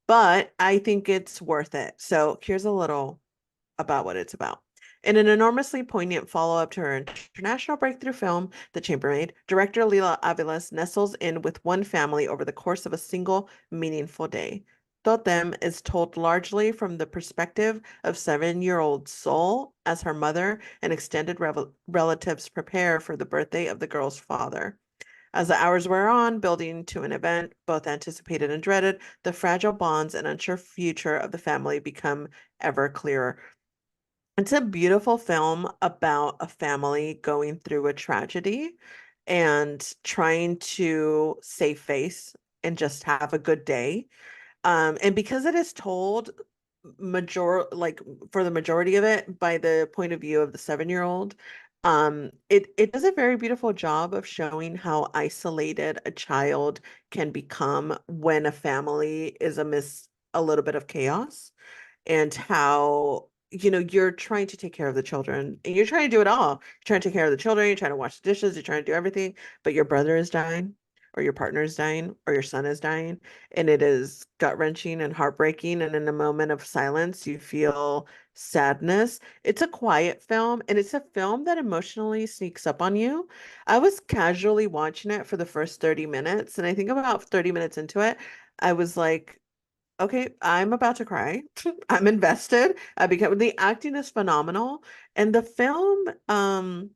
but I think it's worth it. So here's a little about what it's about. In an enormously poignant follow-up to her international breakthrough film, The Chambermaid, director Lila Aviles nestles in with one family over the course of a single meaningful day. Totem is told largely from the perspective of 7-year-old Sol as her mother and extended relatives prepare for the birthday of the girl's father. As the hours wear on, building to an event both anticipated and dreaded, the fragile bonds and unsure future of the family become ever clearer. It's a beautiful film about a family going through a tragedy and trying to save face and just have a good day. And because it is told for the majority of it by the point of view of the 7-year-old, it does a very beautiful job of showing how isolated a child can become when a family is amidst a little bit of chaos, and how you're trying to take care of the children and you're trying to do it all. You're trying to take care of the children, you're trying to wash the dishes, you're trying to do everything, but your brother is dying, or your partner is dying, or your son is dying, and it is gut-wrenching and heartbreaking, and in a moment of silence you feel sadness. It's a quiet film, and it's a film that emotionally sneaks up on you. I was casually watching it for the first 30 minutes, and I think about 30 minutes into it, I was like, okay, I'm about to cry. I'm invested. Because the acting is phenomenal, and the film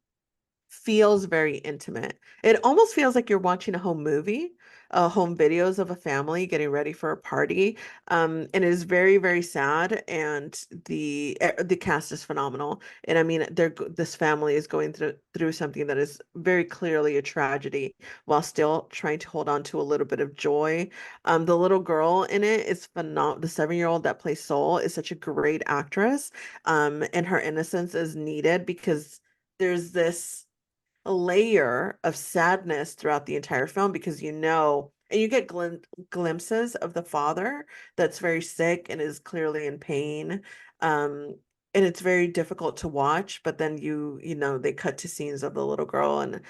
feels very intimate. It almost feels like you're watching a home movie, home videos of a family getting ready for a party. And it is very, very sad. And the cast is phenomenal. And I mean, this family is going through something that is very clearly a tragedy, while still trying to hold on to a little bit of joy. The little girl in it is phenomenal. The 7-year-old that plays Soul is such a great actress. And her innocence is needed because there's this a layer of sadness throughout the entire film, because and you get glimpses of the father that's very sick and is clearly in pain. Um, and it's very difficult to watch, but then they cut to scenes of the little girl, and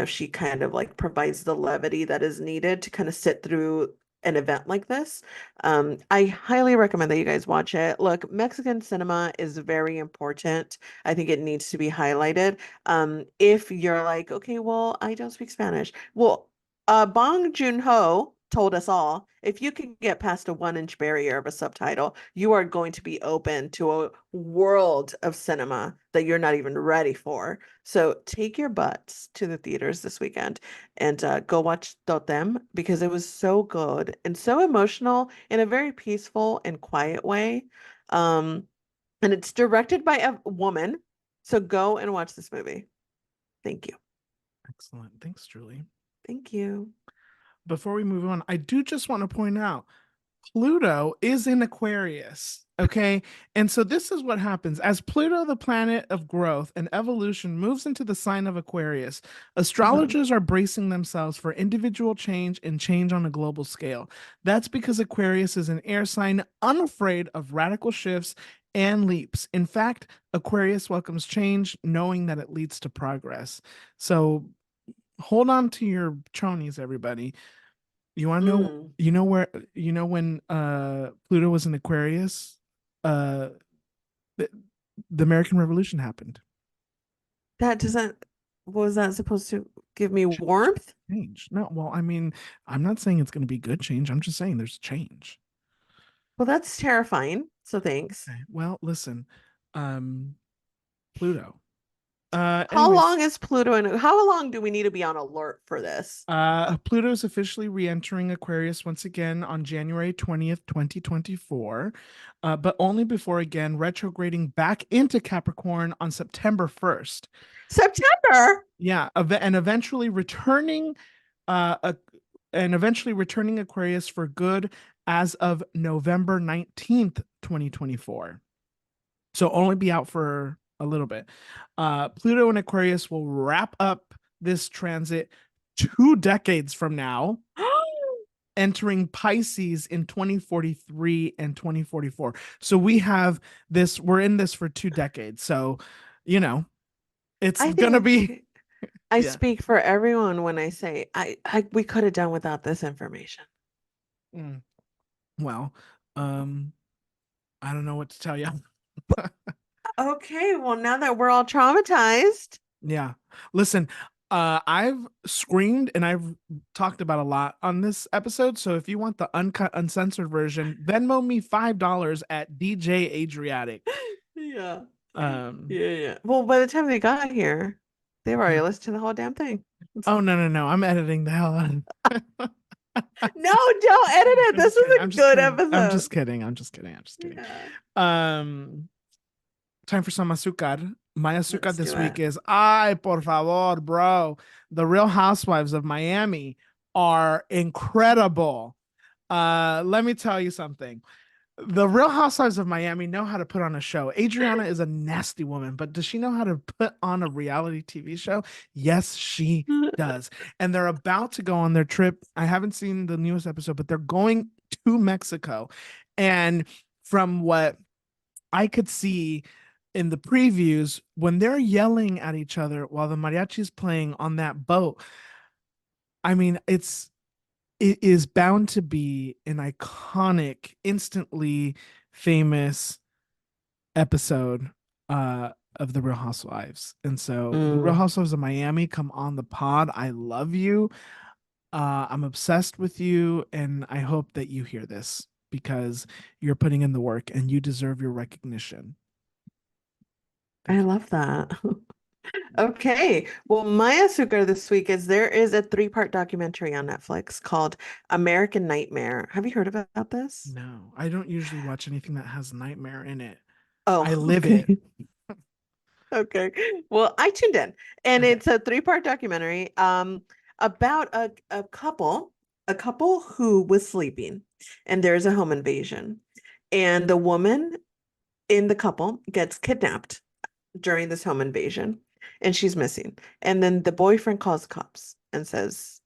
she kind of like provides the levity that is needed to kind of sit through an event like this. I highly recommend that you guys watch it. Look, Mexican cinema is very important. I think it needs to be highlighted. If you're like, okay, well, I don't speak Spanish. Well, Bong Joon-ho told us all, if you can get past a 1-inch barrier of a subtitle, you are going to be open to a world of cinema that you're not even ready for. So take your butts to the theaters this weekend and go watch Totem, because it was so good and so emotional in a very peaceful and quiet way. Um, And it's directed by a woman. So go and watch this movie. Thank you. Excellent. Thanks, Julie. Thank you. Before we move on, I do just want to point out Pluto is in Aquarius. Okay. And so this is what happens as Pluto, the planet of growth and evolution, moves into the sign of Aquarius. Astrologers are bracing themselves for individual change and change on a global scale. That's because Aquarius is an air sign unafraid of radical shifts and leaps. In fact, Aquarius welcomes change, knowing that it leads to progress. So hold on to your chonies, everybody. You want to know, Mm. when Pluto was in Aquarius, uh the, the American Revolution happened. That doesn't, was that supposed to give me warmth? Change. No, well, I mean, I'm not saying it's going to be good change. I'm just saying there's change. Well, that's terrifying. So thanks. Okay. Well, listen, um, Pluto. How Anyways, long is Pluto and how long do we need to be on alert for this? Pluto is officially re-entering Aquarius once again on January 20th, 2024, but only before again retrograding back into Capricorn on September 1st. September. Yeah, and uh, a, eventually returning Aquarius for good as of November 19th, 2024. So only be out for a little bit. Pluto and Aquarius will wrap up this transit 2 decades from now, entering Pisces in 2043 and 2044. So we're in this for 2 decades. So, you know, it's I gonna be think I yeah. speak for everyone when I say I we could have done without this information. Mm. Well, I don't know what to tell you. Okay, well, now that we're all traumatized. Yeah. Listen, I've screamed and I've talked about a lot on this episode. So if you want the uncut, uncensored version, Venmo me $5 at DJ Adriatic. Yeah. Um, Yeah. Well, by the time they got here, they've already yeah. listened to the whole damn thing. Oh no. I'm editing the hell out of No, don't edit it. I'm This just is kidding. a I'm just good kidding. I'm episode. just kidding. I'm just kidding. I'm just kidding. Yeah. Um, time for some azúcar. My azúcar Let's this do week it. is, ay, por favor, bro. The Real Housewives of Miami are incredible. Let me tell you something. The Real Housewives of Miami know how to put on a show. Adriana is a nasty woman, but does she know how to put on a reality TV show? Yes, she does. And they're about to go on their trip. I haven't seen the newest episode, but they're going to Mexico. And from what I could see in the previews, when they're yelling at each other while the mariachi is playing on that boat, I mean, it is bound to be an iconic, instantly famous episode of the Real Housewives. And so the Real Mm. Housewives of Miami, come on the pod. I love you. I'm obsessed with you, and I hope that you hear this because you're putting in the work and you deserve your recognition. I Thank you. love that. Okay. Well, my azúcar this week is there is a three-part documentary on Netflix called American Nightmare. Have you heard about this? No, I don't usually watch anything that has nightmare in it. I Oh, live it. okay. Okay. Well, I tuned in and Okay. it's a three-part documentary about a couple who was sleeping and there's a home invasion. And the woman in the couple gets kidnapped during this home invasion and she's missing. And then the boyfriend calls the cops and says,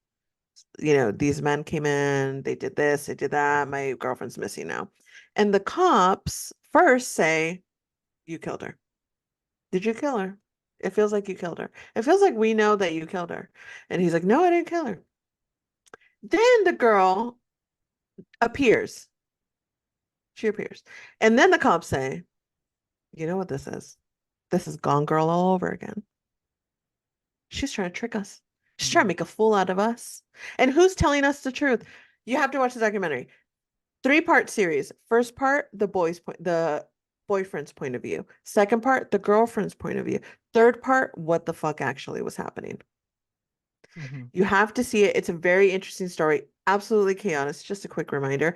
these men came in, they did this, they did that, my girlfriend's missing now. And the cops first say, you killed her. Did you kill her? It feels like you killed her. It feels like we know that you killed her. And he's like, no, I didn't kill her. Then the girl appears. She appears. And then the cops say, you know what this is? This is Gone Girl all over again. She's trying to trick us. She's trying to make a fool out of us. And who's telling us the truth? You have to watch the documentary. Three-part series. First part, the boyfriend's point of view. Second part, the girlfriend's point of view. Third part, what the fuck actually was happening. Mhm. You have to see it. It's a very interesting story. Absolutely chaos. Just a quick reminder.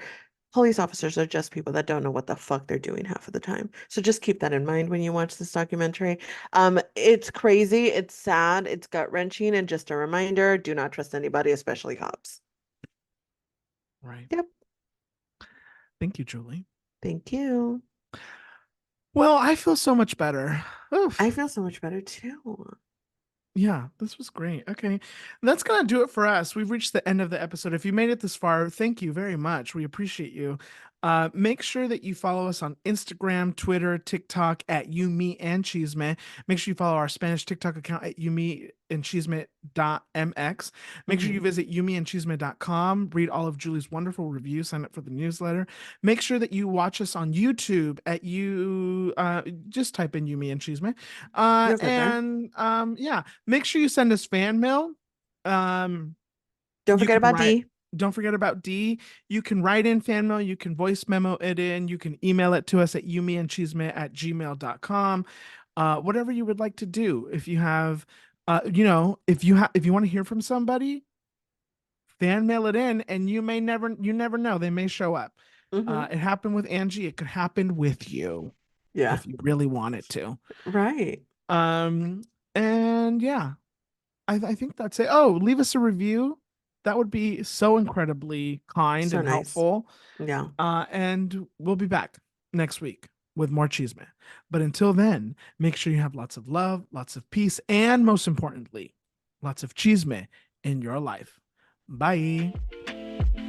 police officers are just people that don't know what the fuck they're doing half of the time. So just keep that in mind when you watch this documentary. It's crazy, it's sad, it's gut-wrenching, and just a reminder, do not trust anybody, especially cops. Right. Yep. Thank you, Julie. Thank you. Well, I feel so much better. Oof. I feel so much better too. Yeah, this was great. Okay. That's going to do it for us. We've reached the end of the episode. If you made it this far, thank you very much. We appreciate you. Make sure that you follow us on Instagram, Twitter, TikTok at You, Me, and Chisme. Make sure you follow our Spanish TikTok account at You, Me, and Chisme.mx. Make sure you visit youmeandchisme.com. Read all of Julie's wonderful reviews. Sign up for the newsletter. Make sure that you watch us on YouTube at you. Just type in You, Me, and Chisme. You'll get there. Yeah, make sure you send us fan mail. Don't You forget can about write. D. Don't forget about D. You can write in fan mail. You can voice memo it in. You can email it to us at youmeandchisme@gmail.com. Whatever you would like to do. If you have, if you want to hear from somebody, fan mail it in, and you never know. They may show up. It happened with Angie. It could happen with you Yeah. if you really want it to. Right. And yeah, I think that's it. Oh, leave us a review. That would be so incredibly kind So and nice. helpful. Yeah. And we'll be back next week with more Chisme. But until then, make sure you have lots of love, lots of peace, and most importantly, lots of Chisme in your life. Bye.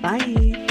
Bye.